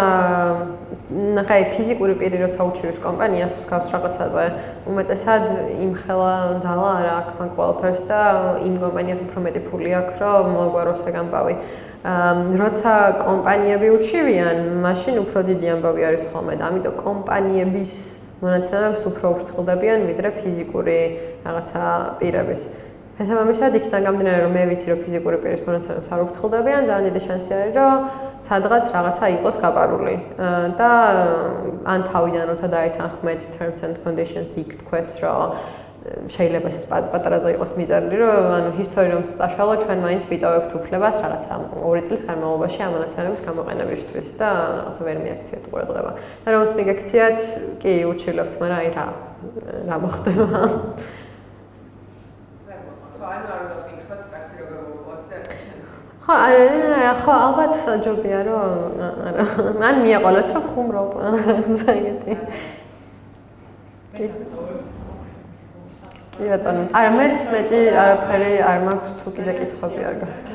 ნახე ფიზიკური პირი როცა უჩივის კომპანიას მსგავს რაღაცაზე, უმეტესად იმხელა ძალა არ აქვს მაგ ყველაფერს და იმ კომპანიას უფრო მეტი ფული აქვს, რომ მოაგვაროს ეგ ამბავი. როცა კომპანიები უჩივიან, მაშინ უფრო დიდი ამბავი არის ხოლმე და ამიტომ კომპანიების მონაცემებს უფრო ვრთხილდებიან ვიდრე ფიზიკური რაღაცა პირების. შესაბამისად, იქიდან გამომდინარე, რომ მე ვიცი, რომ ფიზიკური პირის მონაცემებს არ ვრთხილდებიან, ძალიან დიდი შანსი არის, რომ სადღაც რაღაცა იყოს გაპარული. და ან თავიდან როცა დაეთანხმეთ terms and conditions იქ თქვეს, რომ შეიძლება ესეთ პატარაზე იყოს მიწერილი, რომ ანუ ჰისტორია რომ წაშალა ჩვენ მაინც ვიტოვებთ უფლებას რაღაცა 2 წლის განმავლობაში ამ მონაცემების გამოყენებისთვის და რაღაცა ვერ მიაქციეთ ყურადღება. და რომც მიგაქციათ, კი უჩივლებთ, მაგრამ აი რა მოხდება. ხო, ალბათ ჯობია რომ არა. მან მიაყოლეთ რომ ხუმრობ. ზაგეთი. კი. კი ბატონო. არა მეც მეტი არაფერი არ მაქვს თუ კიდე კითხვები არ გაქვს.